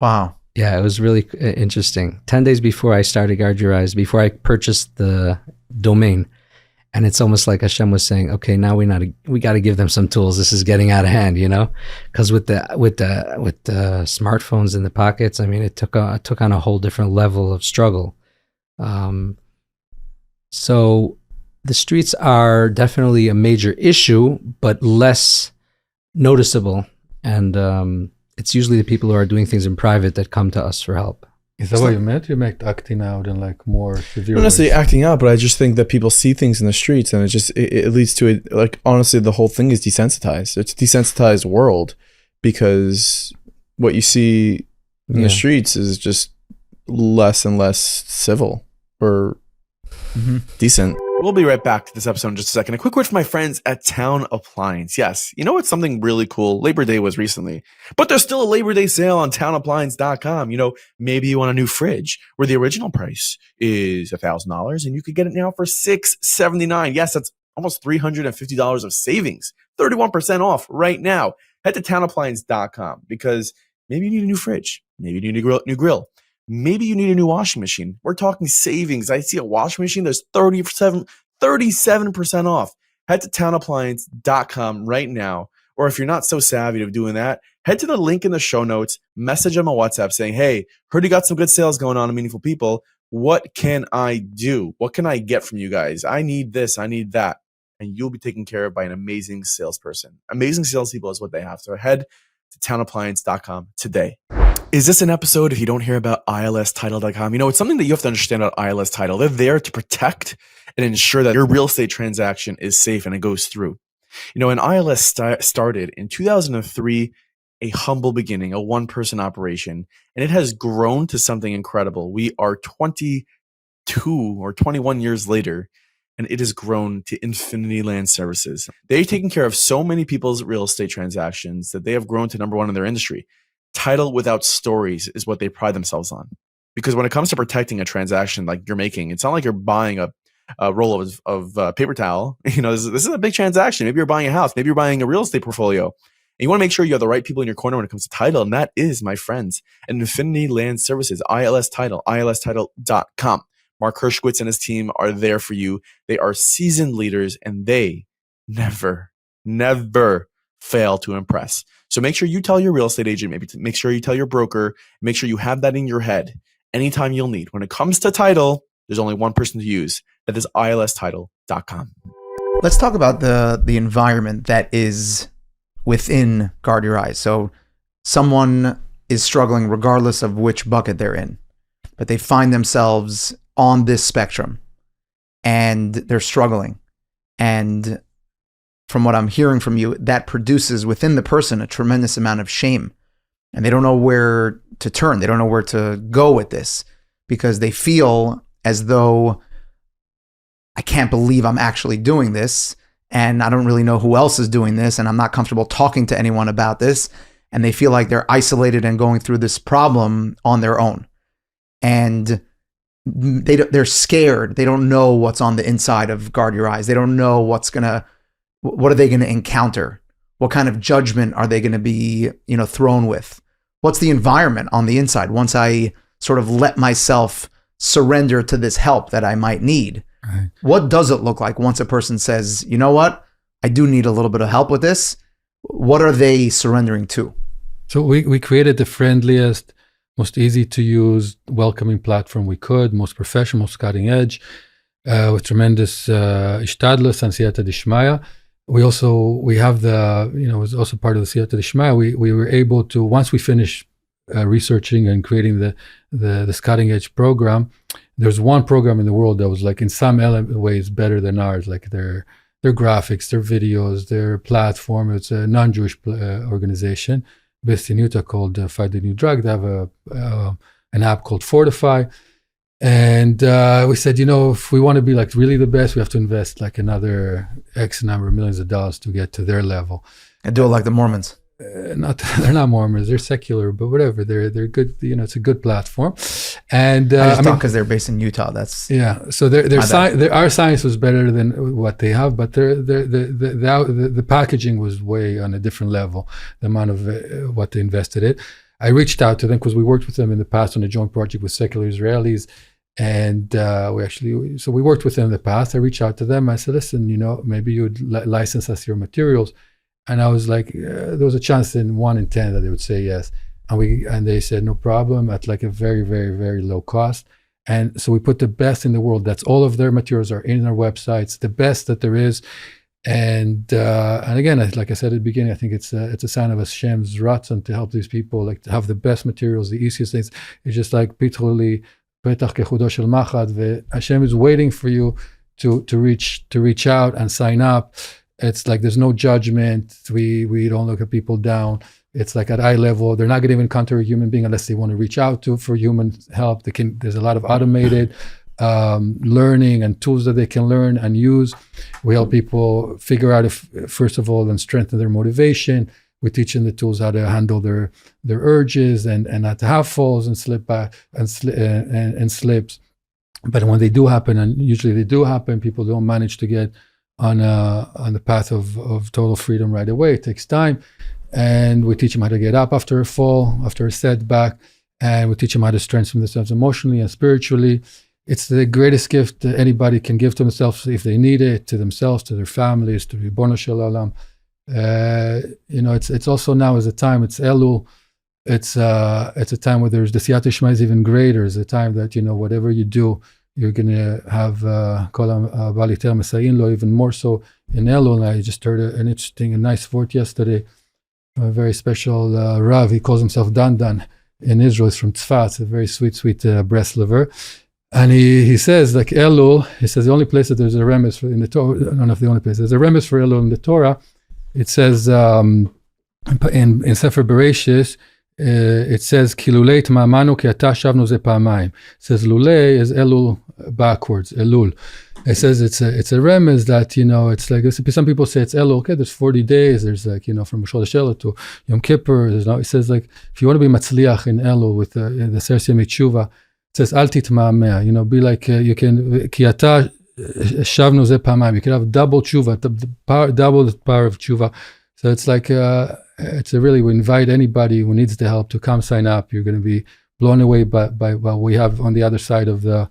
Wow. Yeah, it was really interesting. 10 days before I started Guard Your Eyes, before I purchased the domain. And it's almost like Hashem was saying, okay, now we got to give them some tools. This is getting out of hand, because with the smartphones in the pockets, I mean, it took on a whole different level of struggle. So the streets are definitely a major issue, but less noticeable. And it's usually the people who are doing things in private that come to us for help. Is that what you meant? You meant acting out in like more severe Not necessarily acting out, but I just think that people see things in the streets, and it leads to it. Like, honestly, the whole thing is desensitized. It's a desensitized world, because what you see in the streets is just less and less civil, or Decent. We'll be right back to this episode in just a second. A quick word for my friends at Town Appliance. Yes, you know what's something really cool? Labor Day was recently, but there's still a Labor Day sale on townappliance.com. You know, maybe you want a new fridge where the original price is $1,000 and you could get it now for $679. Yes, that's almost $350 of savings, 31% off right now. Head to townappliance.com because maybe you need a new fridge. Maybe you need a new grill. Maybe you need a new washing machine. We're talking savings. I see a washing machine that's 37% off. Head to townappliance.com right now. Or if you're not so savvy of doing that, head to the link in the show notes, message them on WhatsApp saying, hey, heard you got some good sales going on in Meaningful People. What can I do? What can I get from you guys? I need this. I need that. And you'll be taken care of by an amazing salesperson. Amazing salespeople is what they have. So head to townappliance.com today. Is this an episode if you don't hear about ilstitle.com? You know, it's something that you have to understand about ILS Title. They're there to protect and ensure that your real estate transaction is safe and it goes through. You know, and ILS started in 2003, a humble beginning, a one-person operation, and it has grown to something incredible. We are 22 or 21 years later, and it has grown to Infinity Land Services. They've taken care of so many people's real estate transactions that they have grown to number one in their industry. Title without stories is what they pride themselves on. Because when it comes to protecting a transaction like you're making, it's not like you're buying a roll of paper towel. You know, this is a big transaction. Maybe you're buying a house. Maybe you're buying a real estate portfolio. And you want to make sure you have the right people in your corner when it comes to title. And that is, my friends, Infinity Land Services, ILS Title, ilstitle.com. Mark Hershkowitz and his team are there for you. They are seasoned leaders and they never fail to impress. So make sure you tell your real estate agent, maybe make sure you tell your broker, make sure you have that in your head anytime you'll need. When it comes to title, there's only one person to use. That is ilstitle.com. Let's talk about the environment that is within Guard Your Eyes. So someone is struggling regardless of which bucket they're in, but they find themselves on this spectrum and they're struggling. And from what I'm hearing from you, that produces within the person a tremendous amount of shame. And they don't know where to turn. They don't know where to go with this because they feel as though I can't believe I'm actually doing this. And I don't really know who else is doing this. And I'm not comfortable talking to anyone about this. And they feel like they're isolated and going through this problem on their own. And they're scared. They don't know what's on the inside of Guard Your Eyes. They don't know what are they going to encounter? What kind of judgment are they going to be, thrown with? What's the environment on the inside once I sort of let myself surrender to this help that I might need? Right. What does it look like once a person says, you know what, I do need a little bit of help with this? What are they surrendering to? So we created the friendliest, most easy to use, welcoming platform we could, most professional, most cutting edge, with tremendous ishtadlus and siyata dishmaya. We have it was also part of the siyata dishmaya. We were able to, once we finished researching and creating this cutting edge program, there's one program in the world that was like in some ways better than ours, like their graphics, their videos, their platform. It's a non-Jewish organization based in Utah called Fight the New Drug. They have an app called Fortify. And we said, if we want to be like really the best, we have to invest like another X number of millions of dollars to get to their level. And do it like the Mormons. They're not Mormons. They're secular, but whatever. They're good. It's a good platform. And I just thought because they're based in Utah. That's So our science was better than what they have, but the packaging was way on a different level. The amount of what they invested in. I reached out to them because we worked with them in the past on a joint project with secular Israelis. And we worked with them in the past. I reached out to them. I said, listen, maybe you'd license us your materials. And I was like, there was a chance in 1 in 10 that they would say yes. And they said, no problem, at like a very, very, very low cost. And so we put the best in the world. That's all of their materials are in our websites, the best that there is. And again, like I said at the beginning, I think it's a sign of Hashem's ratzon to help these people, like to have the best materials, the easiest things. It's just like literally, Hashem is waiting for you to reach out and sign up. It's like there's no judgment. We don't look at people down. It's like at eye level. They're not going to even encounter a human being unless they want to reach out for human help. There's a lot of automated learning and tools that they can learn and use. We help people figure out, first of all, and strengthen their motivation. We teach them the tools how to handle their urges and not to have falls and and slips. But when they do happen, and usually they do happen, people don't manage to get on the path of total freedom right away. It takes time. And we teach them how to get up after a fall, after a setback. And we teach them how to strengthen themselves emotionally and spiritually. It's the greatest gift that anybody can give to themselves if they need it, to themselves, to their families, to Ribono Shel Olam. It's also now is a time, it's Elul. It's a time where there's the Siyata Shema is even greater. It's a time that, whatever you do, you're going to have Kol Baliter Mesayin Lo, even more so in Elul. I just heard an interesting and nice word yesterday from a very special Rav. He calls himself Dan in Israel. He's from Tzfat. It's a very sweet Breslover. And he says, like Elul, he says the only place that there's a remez in the Torah, I don't know if the only place, there's a remez for Elul in the Torah. It says in Sefer Bereshis, it says Kilulei Tmamanu Ki Ata Shavnu Ze Pamayim. It says Lulei is Elul backwards, Elul. It says it's a remez that, it's like, some people say it's Elul, okay, there's 40 days, there's like, from Chodesh Elul to Yom Kippur, it says like, if you want to be Matzliach in Elul with the Seres Yemei Tshuva, it says Al Titma'ameh, be like, you can, Ki Ata Shavnu Ze Pamayim, you can have double Tshuva, double the power of Tshuva. So it's like, we invite anybody who needs the help to come sign up. You're going to be blown away by what we have on the other side of the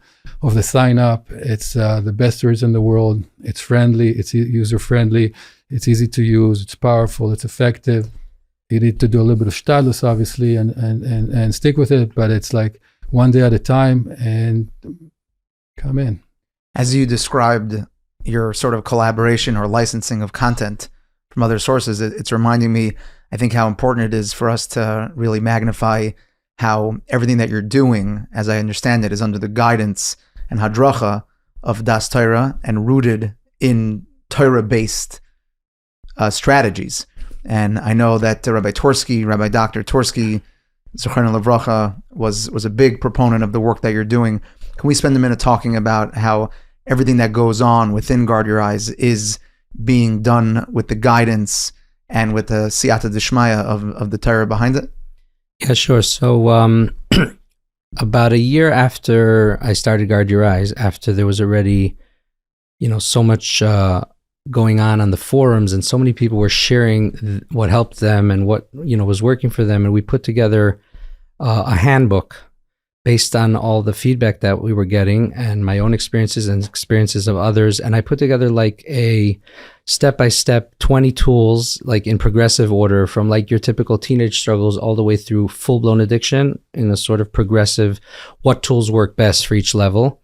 sign up. It's the best there is in the world. It's friendly. It's user friendly. It's easy to use. It's powerful. It's effective. You need to do a little bit of shtadlus, obviously, and stick with it. But it's like one day at a time, and come in. As you described your sort of collaboration or licensing of content from other sources, it's reminding me, I think, how important it is for us to really magnify how everything that you're doing, as I understand it, is under the guidance and hadracha of Das Torah and rooted in Torah-based strategies. And I know that Rabbi Dr. Torsky, Zechrona Livracha, was a big proponent of the work that you're doing. Can we spend a minute talking about how everything that goes on within Guard Your Eyes is being done with the guidance and with the siyata d'shmaya of the Torah behind it? Yeah, sure. So about a year after I started Guard Your Eyes, after there was already, so much going on the forums, and so many people were sharing what helped them and what, was working for them. And we put together a handbook based on all the feedback that we were getting and my own experiences and experiences of others. And I put together like a step-by-step 20 tools, like in progressive order, from like your typical teenage struggles all the way through full-blown addiction, in a sort of progressive, what tools work best for each level,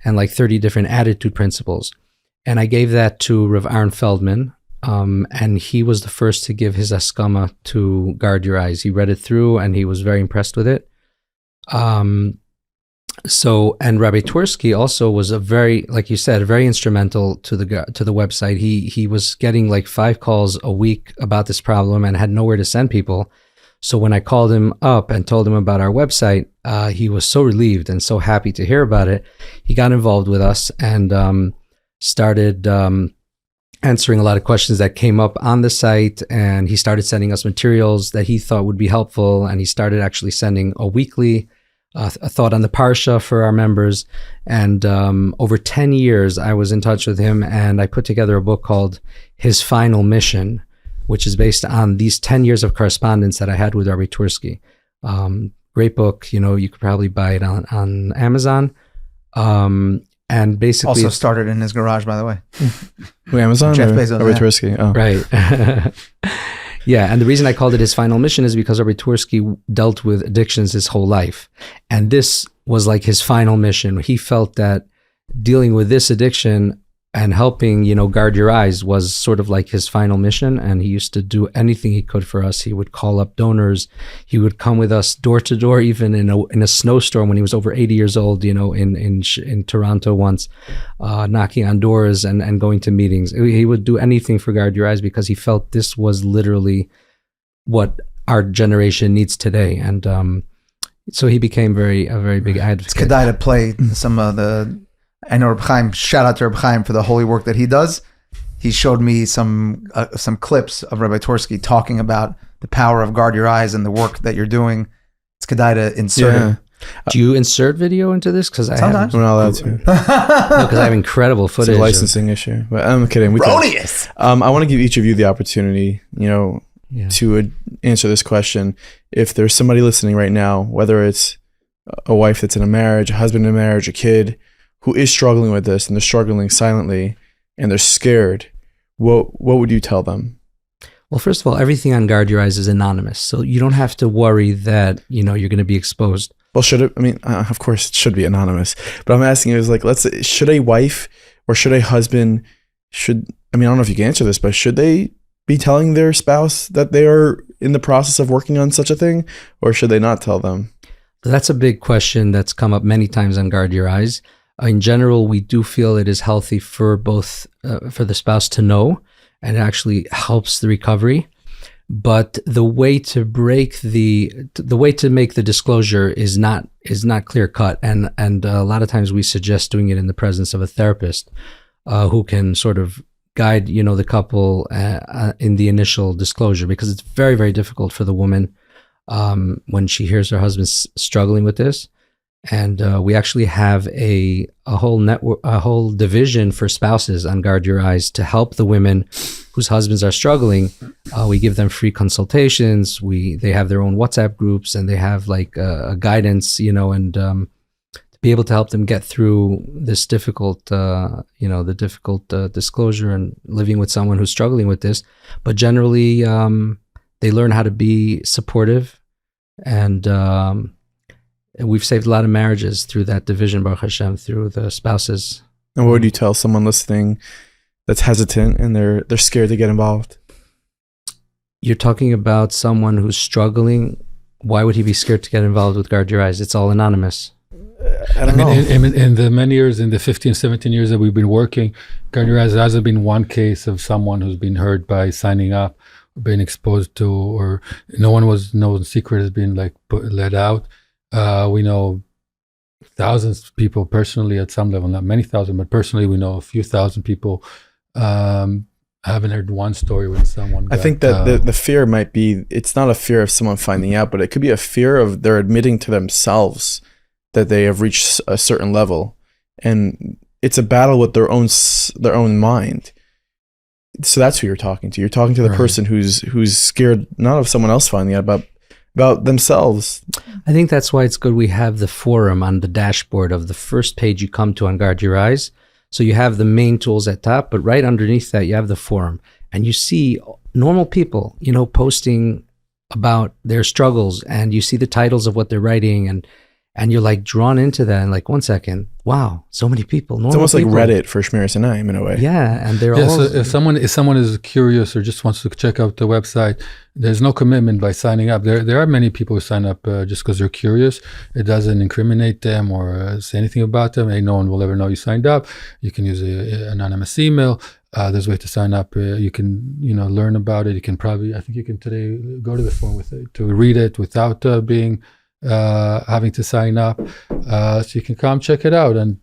and like 30 different attitude principles. And I gave that to Rav Aaron Feldman, and he was the first to give his askama to Guard Your Eyes. He read it through and he was very impressed with it. And Rabbi Twersky also was like you said, very instrumental to the website. He was getting like 5 calls a week about this problem and had nowhere to send people. So when I called him up and told him about our website, he was so relieved and so happy to hear about it. He got involved with us and started answering a lot of questions that came up on the site, and he started sending us materials that he thought would be helpful, and he started actually sending a weekly a thought on the Parsha for our members. And over 10 years, I was in touch with him, and I put together a book called His Final Mission, which is based on these 10 years of correspondence that I had with Rabbi Twersky. Great book. You could probably buy it on Amazon. And basically, also started in his garage, by the way. Wait, Amazon? Jeff Bezos. Rabbi Twersky. Oh. Right. Yeah, and the reason I called it His Final Mission is because Rabbi Twersky dealt with addictions his whole life. And this was like his final mission. He felt that dealing with this addiction and helping, Guard Your Eyes was sort of like his final mission. And he used to do anything he could for us. He would call up donors. He would come with us door to door, even in a snowstorm when he was over 80 years old, in Toronto once, knocking on doors and going to meetings. He would do anything for Guard Your Eyes because he felt this was literally what our generation needs today. And so he became a very big advocate. It's kedai to play some of the I know Reb Chaim, shout out to Reb Chaim for the holy work that he does. He showed me some clips of Rabbi Torsky talking about the power of guard your eyes and the work that you're doing. It's kedai to insert it. Do you insert video into this? Because Sometimes. We're not allowed to. Because I have incredible footage. It's a licensing issue. But I'm kidding. Erroneous. I want to give each of you the opportunity, to answer this question. If there's somebody listening right now, whether it's a wife that's in a marriage, a husband in a marriage, a kid who is struggling with this, and they're struggling silently, and they're scared, what would you tell them? Well, first of all, everything on Guard Your Eyes is anonymous, so you don't have to worry that you're going to be exposed. Well, should it? I mean, of course, it should be anonymous. But I'm asking you, should a wife or should a husband I don't know if you can answer this, but should they be telling their spouse that they are in the process of working on such a thing, or should they not tell them? So that's a big question that's come up many times on Guard Your Eyes. In general, we do feel it is healthy for both for the spouse to know, and it actually helps the recovery. But the way to make the disclosure is not clear cut, and a lot of times we suggest doing it in the presence of a therapist who can sort of guide the couple in the initial disclosure, because it's very, very difficult for the woman when she hears her husband struggling with this. And we actually have a whole division for spouses on Guard Your Eyes to help the women whose husbands are struggling. We give them free consultations. They have their own WhatsApp groups, and they have like a guidance, and to be able to help them get through this difficult, disclosure and living with someone who's struggling with this. But generally, they learn how to be supportive, and we've saved a lot of marriages through that division, Baruch Hashem, through the spouses. And what would you tell someone listening that's hesitant and they're scared to get involved? You're talking about someone who's struggling. Why would he be scared to get involved with Guard Your Eyes? It's all anonymous. I mean, in the many years, in the 15, 17 years that we've been working, Guard Your Eyes, there hasn't been one case of someone who's been hurt by signing up, or being exposed to, or no secret has been let out. We know thousands of people personally at some level, not many thousand, but personally we know a few thousand people. I haven't heard one story when someone I think that the fear might be, it's not a fear of someone finding out, but it could be a fear of they're admitting to themselves that they have reached a certain level, and it's a battle with their own mind. So that's who you're talking to. You're talking to the person who's scared, not of someone else finding out, about themselves. I think that's why it's good we have the forum on the dashboard of the first page you come to on Guard Your Eyes. So you have the main tools at top, but right underneath that you have the forum, and you see normal people, posting about their struggles, and you see the titles of what they're writing, and you're like drawn into that, and like, 1 second, wow, so many people. It's almost like Reddit for Shmiras Einayim in a way. Yeah, and they're all. So if someone is curious or just wants to check out the website, there's no commitment by signing up. There are many people who sign up just because they're curious. It doesn't incriminate them or say anything about them. Hey, no one will ever know you signed up. You can use an anonymous email. There's a way to sign up. You can learn about it. You can I think you can today go to the forum to read it without being. Having to sign up, so you can come check it out and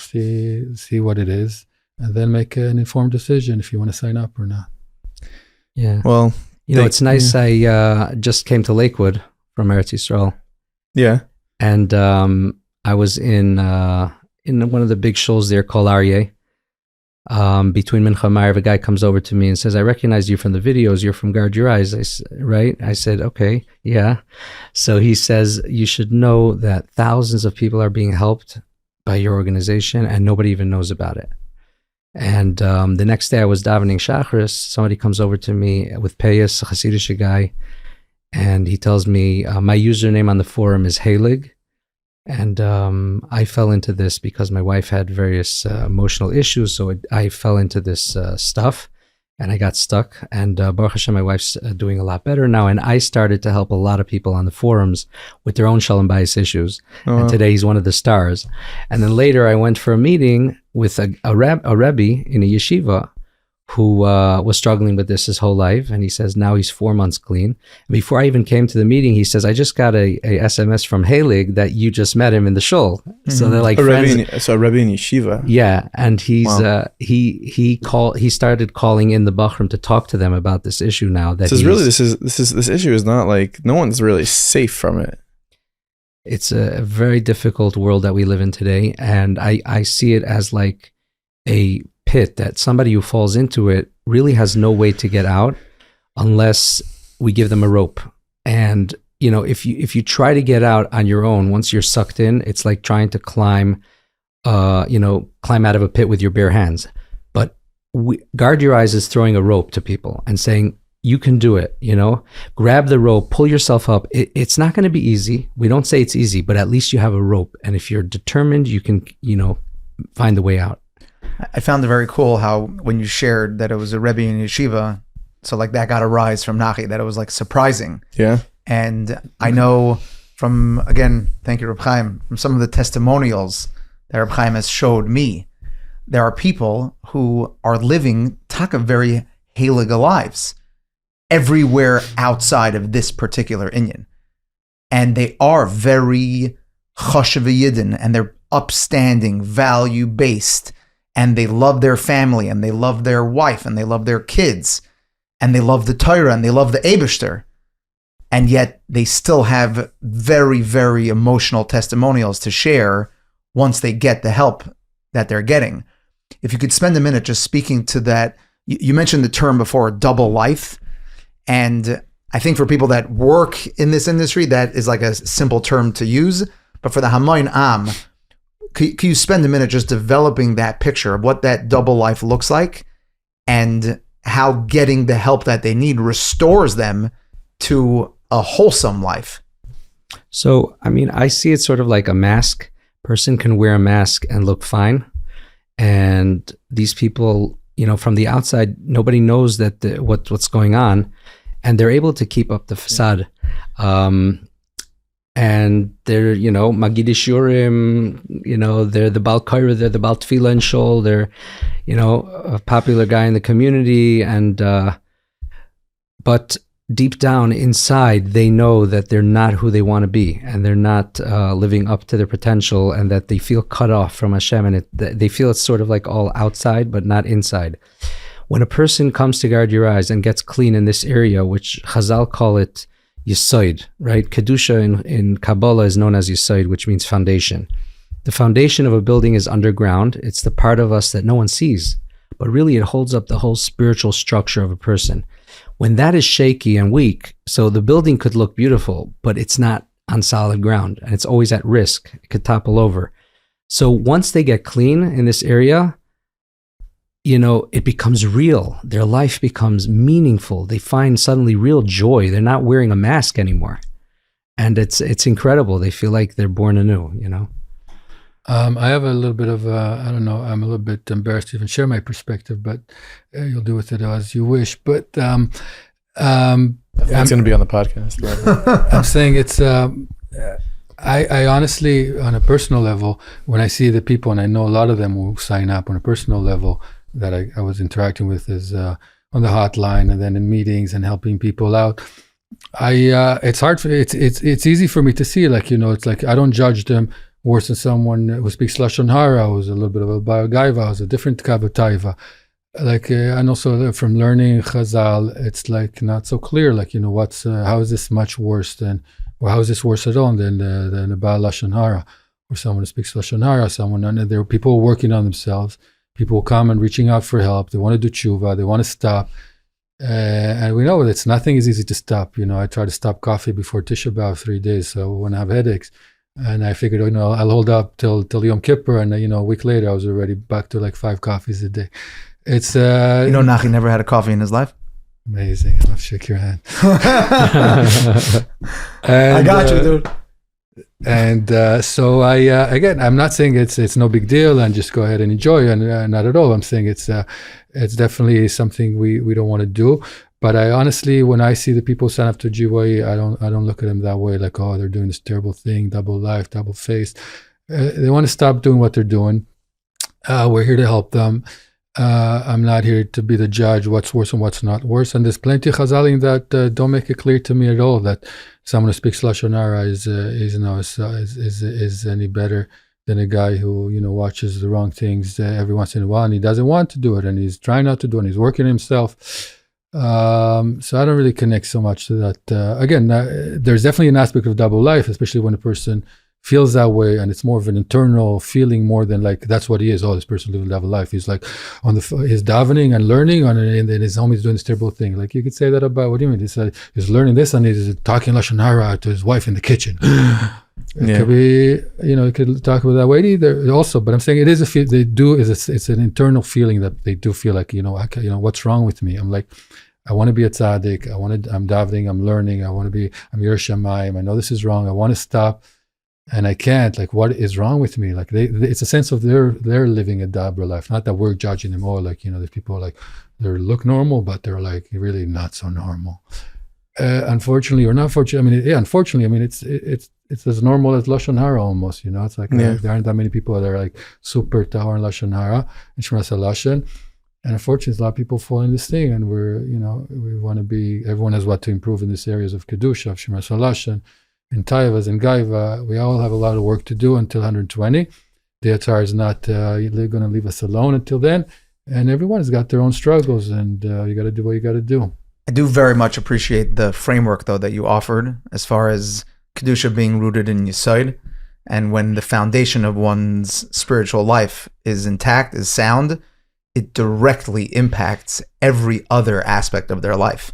see what it is, and then make an informed decision if you want to sign up or not. Yeah. Well, it's nice. Yeah. I just came to Lakewood from Eretz Yisrael. Yeah. And I was in one of the big shows there called Aryeh. Between Mincha and Ma'ariv, a guy comes over to me and says, I recognize you from the videos. You're from Guard Your Eyes, right? I said, okay, yeah. So he says, you should know that thousands of people are being helped by your organization and nobody even knows about it. And the next day I was davening Shacharis. Somebody comes over to me with Payas, a Hasidic guy, and he tells me, my username on the forum is Halig. And I fell into this because my wife had various emotional issues. So I fell into this stuff and I got stuck. And Baruch Hashem, my wife's doing a lot better now. And I started to help a lot of people on the forums with their own Shalom Bayis issues. Oh. And today he's one of the stars. And then later I went for a meeting with a Rebbe in a yeshiva who was struggling with this his whole life, and he says now he's 4 months clean. And before I even came to the meeting, he says, I just got a SMS from Halig that you just met him in the shul. So they're like friends. A Rebbe in yeshiva. Yeah, and he's he started calling in the Bachram to talk to them about this issue now. That This issue is not like, no one's really safe from it. It's a very difficult world that we live in today, and I see it as like a pit that somebody who falls into it really has no way to get out unless we give them a rope. And you know, if you try to get out on your own, once you're sucked in, it's like trying to climb out of a pit with your bare hands. But Guard Your Eyes is throwing a rope to people and saying, you can do it, you know, grab the rope, pull yourself up. It's not going to be easy. We don't say it's easy, but at least you have a rope. And if you're determined, you can, you know, find the way out. I found it very cool how when you shared that it was a Rebbe in yeshiva, so like that got a rise from Nachi, that it was like surprising. Yeah. And I know from, again, thank you, Reb Chaim, from some of the testimonials that Reb Chaim has showed me, there are people who are living very heilige lives everywhere outside of this particular inyan. And they are very choshev yidden, and they're upstanding, value-based, and they love their family, and they love their wife, and they love their kids, and they love the Torah, and they love the Eibishter. And yet they still have very, very emotional testimonials to share once they get the help that they're getting. If you could spend a minute just speaking to that. You mentioned the term before, double life. And I think for people that work in this industry, that is like a simple term to use. But for the Hamoin Am, can you spend a minute just developing that picture of what that double life looks like and how getting the help that they need restores them to a wholesome life? So, I mean, I see it sort of like a mask. Person can wear a mask and look fine. And these people, you know, from the outside, nobody knows that what's going on, and they're able to keep up the facade. And they're, you know, Magid Shurim, you know, they're the Baal Kaira, they're the Baal Tefillah and Shol, they're, you know, a popular guy in the community. And, but deep down inside, they know that they're not who they want to be, and they're not living up to their potential, and that they feel cut off from Hashem, and they feel it's sort of like all outside, but not inside. When a person comes to Guard Your Eyes and gets clean in this area, which Chazal call it Yesod, right? Kedusha in Kabbalah is known as Yesod, which means foundation. The foundation of a building is underground. It's the part of us that no one sees, but really it holds up the whole spiritual structure of a person. When that is shaky and weak, so the building could look beautiful, but it's not on solid ground, and it's always at risk. It could topple over. So once they get clean in this area, you know, it becomes real. Their life becomes meaningful. They find suddenly real joy. They're not wearing a mask anymore. And it's incredible. They feel like they're born anew, you know? I have a little bit of, I don't know, I'm a little bit embarrassed to even share my perspective, but you'll do with it as you wish. But it's going to be on the podcast. I'm saying it's, I honestly, on a personal level, when I see the people, and I know a lot of them who sign up on a personal level that I was interacting with is on the hotline and then in meetings and helping people out. It's hard for, it's easy for me to see, like, you know, it's like, I don't judge them worse than someone who speaks Lashon Hara, who's a little bit of a Gaiva, who's a different Kabataiva. Like, and also from learning Chazal, it's like not so clear, like, you know, how is this much worse than, or how is this worse at all than a Baal Lashon Hara, or someone who speaks Lashon Hara, there are people working on themselves, people who come and reaching out for help, they want to do tshuva, they want to stop. And we know that nothing is easy to stop. You know, I tried to stop coffee before Tisha B'Av 3 days, so when I have headaches. And I figured, you know, I'll hold up till Yom Kippur, and you know, a week later I was already back to like 5 coffees a day. It's you know, Nachi never had a coffee in his life. Amazing. I'll shake your hand. And, I got you, dude. And so I again, I'm not saying it's no big deal and just go ahead and enjoy, and not at all. I'm saying it's definitely something we don't want to do. But I honestly, when I see the people sign up to GYE, I don't look at them that way, like, oh, they're doing this terrible thing, double life, double face. They want to stop doing what they're doing. We're here to help them. I'm not here to be the judge what's worse and what's not worse. And there's plenty of chazalim that don't make it clear to me at all that someone who speaks lashon hara is any better than a guy who watches the wrong things every once in a while, and he doesn't want to do it, and he's trying not to do it, and he's working himself. So I don't really connect so much to that. Again, there's definitely an aspect of double life, especially when a person feels that way, and it's more of an internal feeling more than like that's what he is. Oh, this person living a double life. He's like he's davening and learning, and then his homie's doing this terrible thing. Like you could say that about, what do you mean? He's learning this and he's talking lashon hara to his wife in the kitchen. It could be, you could talk about that way either also, but I'm saying it is it's an internal feeling that they do feel like, what's wrong with me? I'm like, I want to be a tzaddik. I'm davening, I'm learning. I'm Yer Shamayim. I know this is wrong. I want to stop. And I can't. Like, what is wrong with me? Like, it's a sense of they're living a dabra life. Not that we're judging them all. Like, there's people like they look normal, but they're like really not so normal. Unfortunately, or not fortunately. Unfortunately. I mean, it's as normal as lashon hara almost. It's like there aren't that many people that are like super tahor and lashon hara and shmiras halashen. And unfortunately, a lot of people fall in this thing, and we want to be. Everyone has what to improve in these areas of kedusha, of shmiras halashen. In Taivas and Gaiva, we all have a lot of work to do until 120. The Atar is not going to leave us alone until then. And everyone has got their own struggles, and you got to do what you got to do. I do very much appreciate the framework, though, that you offered as far as Kedusha being rooted in Yesod. And when the foundation of one's spiritual life is intact, is sound, it directly impacts every other aspect of their life.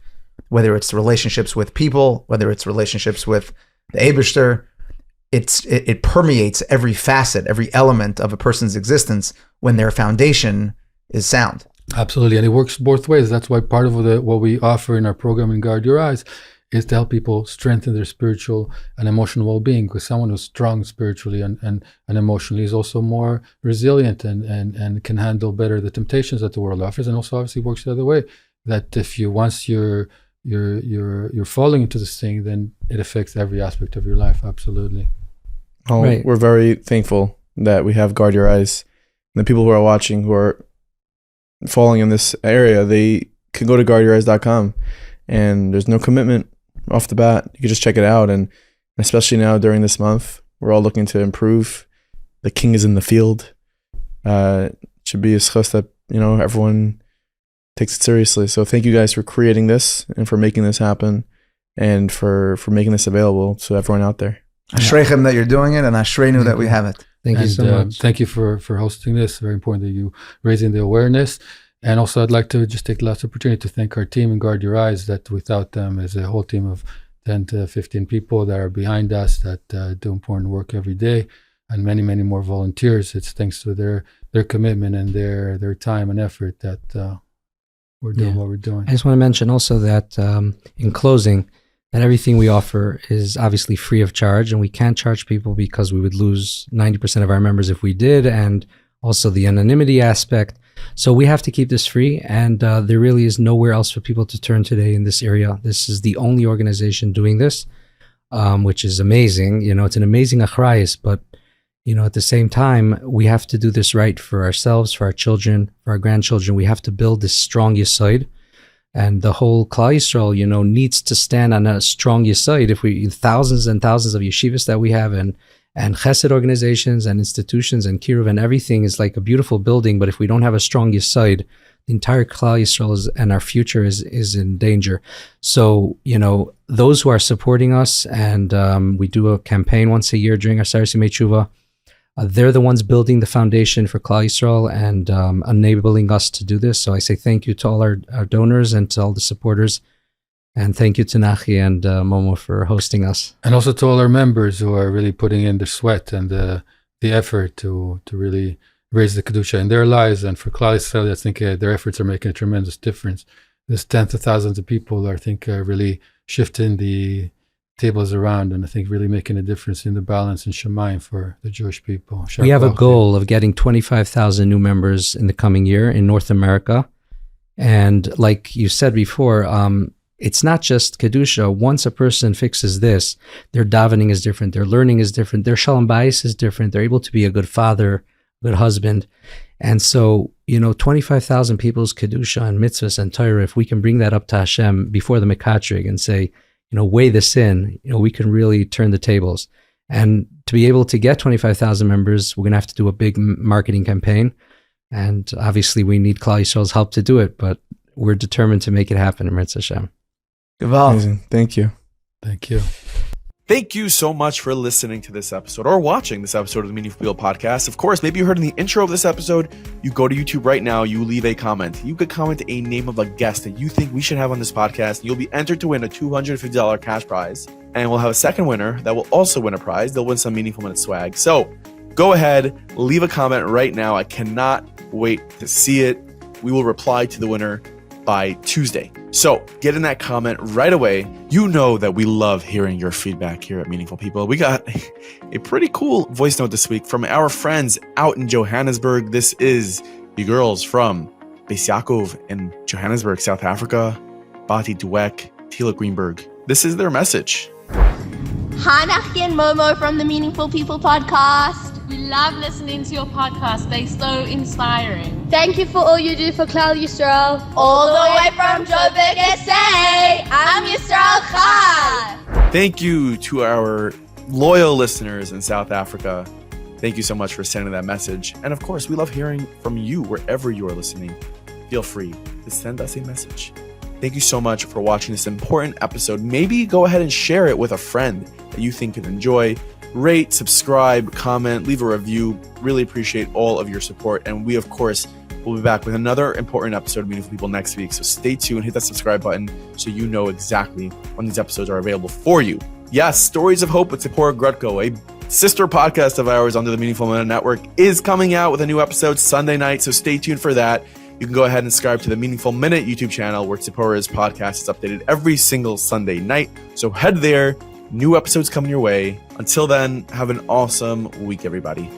Whether it's relationships with people, whether it's relationships with the Eibishter, it permeates every facet, every element of a person's existence when their foundation is sound. Absolutely, and it works both ways. That's why part of what we offer in our program in Guard Your Eyes is to help people strengthen their spiritual and emotional well-being, because someone who's strong spiritually and emotionally is also more resilient and can handle better the temptations that the world offers, and also obviously works the other way. That if once you're falling into this thing, then it affects every aspect of your life. Absolutely. Oh, right. We're very thankful that we have Guard Your Eyes. And the people who are watching who are falling in this area, they can go to guardyoureyes.com, and there's no commitment off the bat. You can just check it out. And especially now during this month, we're all looking to improve. The king is in the field. It should be a schus that, everyone takes it seriously. So thank you guys for creating this and for making this happen and for making this available to everyone out there. Ashreichem that you're doing it, and Ashreinu that we have it. Thank you so much. Thank you for hosting this. Very important that you raising the awareness. And also, I'd like to just take the last opportunity to thank our team and Guard Your Eyes, that without them, as a whole team of 10 to 15 people that are behind us that do important work every day, and many, many more volunteers. It's thanks to their commitment and their time and effort that we're doing what we're doing. I just want to mention also that in closing, that everything we offer is obviously free of charge, and we can't charge people because we would lose 90% of our members if we did, and also the anonymity aspect. So we have to keep this free, and there really is nowhere else for people to turn today in this area. This is the only organization doing this, which is amazing. It's an amazing achrayus, but at the same time, we have to do this right for ourselves, for our children, for our grandchildren. We have to build this strong yesod, and the whole Klal Yisrael, needs to stand on a strong yesod. If we thousands and thousands of yeshivas that we have, and chesed organizations and institutions and kiruv and everything is like a beautiful building, but if we don't have a strong yesod, the entire Klal Yisrael and our future is in danger. So, those who are supporting us, and we do a campaign once a year during our Saras Yemei Tshuva, they're the ones building the foundation for Klal Yisrael and enabling us to do this. So I say thank you to all our donors and to all the supporters. And thank you to Nachi and Momo for hosting us. And also to all our members who are really putting in the sweat and the effort to really raise the Kedusha in their lives. And for Klal Yisrael, I think their efforts are making a tremendous difference. There's tens of thousands of people I think are really shifting the tables around, and I think really making a difference in the balance in Shemayim for the Jewish people. We have a goal of getting 25,000 new members in the coming year in North America. And like you said before, it's not just Kedusha. Once a person fixes this, their davening is different, their learning is different, their shalom bayis is different, they're able to be a good father, good husband. And so, 25,000 people's Kedusha and mitzvahs and Torah, if we can bring that up to Hashem before the Mekatrig and say, weigh this in, we can really turn the tables. And to be able to get 25,000 members, we're going to have to do a big marketing campaign. And obviously we need Klal Yisrael's help to do it, but we're determined to make it happen in Mitzvah Hashem. Amazing. Thank you. Thank you. Thank you so much for listening to this episode or watching this episode of the Meaningful People podcast. Of course, maybe you heard in the intro of this episode, you go to YouTube right now, you leave a comment. You could comment a name of a guest that you think we should have on this podcast. You'll be entered to win a $250 cash prize. And we'll have a second winner that will also win a prize. They'll win some Meaningful Minute swag. So go ahead, leave a comment right now. I cannot wait to see it. We will reply to the winner by Tuesday. So get in that comment right away. You know that we love hearing your feedback here at Meaningful People. We got a pretty cool voice note this week from our friends out in Johannesburg. This is the girls from Beis Yakov in Johannesburg, South Africa, Bati Dweck, Tila Greenberg. This is their message. Hi, Nafki and Momo from the Meaningful People podcast. We love listening to your podcast. They're so inspiring. Thank you for all you do for Klal Yisrael. All the way from Joburg, SA, I'm Yisrael Chai. Thank you to our loyal listeners in South Africa. Thank you so much for sending that message. And of course, we love hearing from you wherever you are listening. Feel free to send us a message. Thank you so much for watching this important episode. Maybe go ahead and share it with a friend that you think could enjoy. Rate, subscribe, comment, leave a review. Really appreciate all of your support. And we, of course, will be back with another important episode of Meaningful People next week. So stay tuned, hit that subscribe button so you know exactly when these episodes are available for you. Yes, Stories of Hope with Tzipora Grutko, a sister podcast of ours under the Meaningful Minute Network, is coming out with a new episode Sunday night. So stay tuned for that. You can go ahead and subscribe to the Meaningful Minute YouTube channel where Tzipora's podcast is updated every single Sunday night. So head there. New episodes coming your way. Until then, have an awesome week, everybody.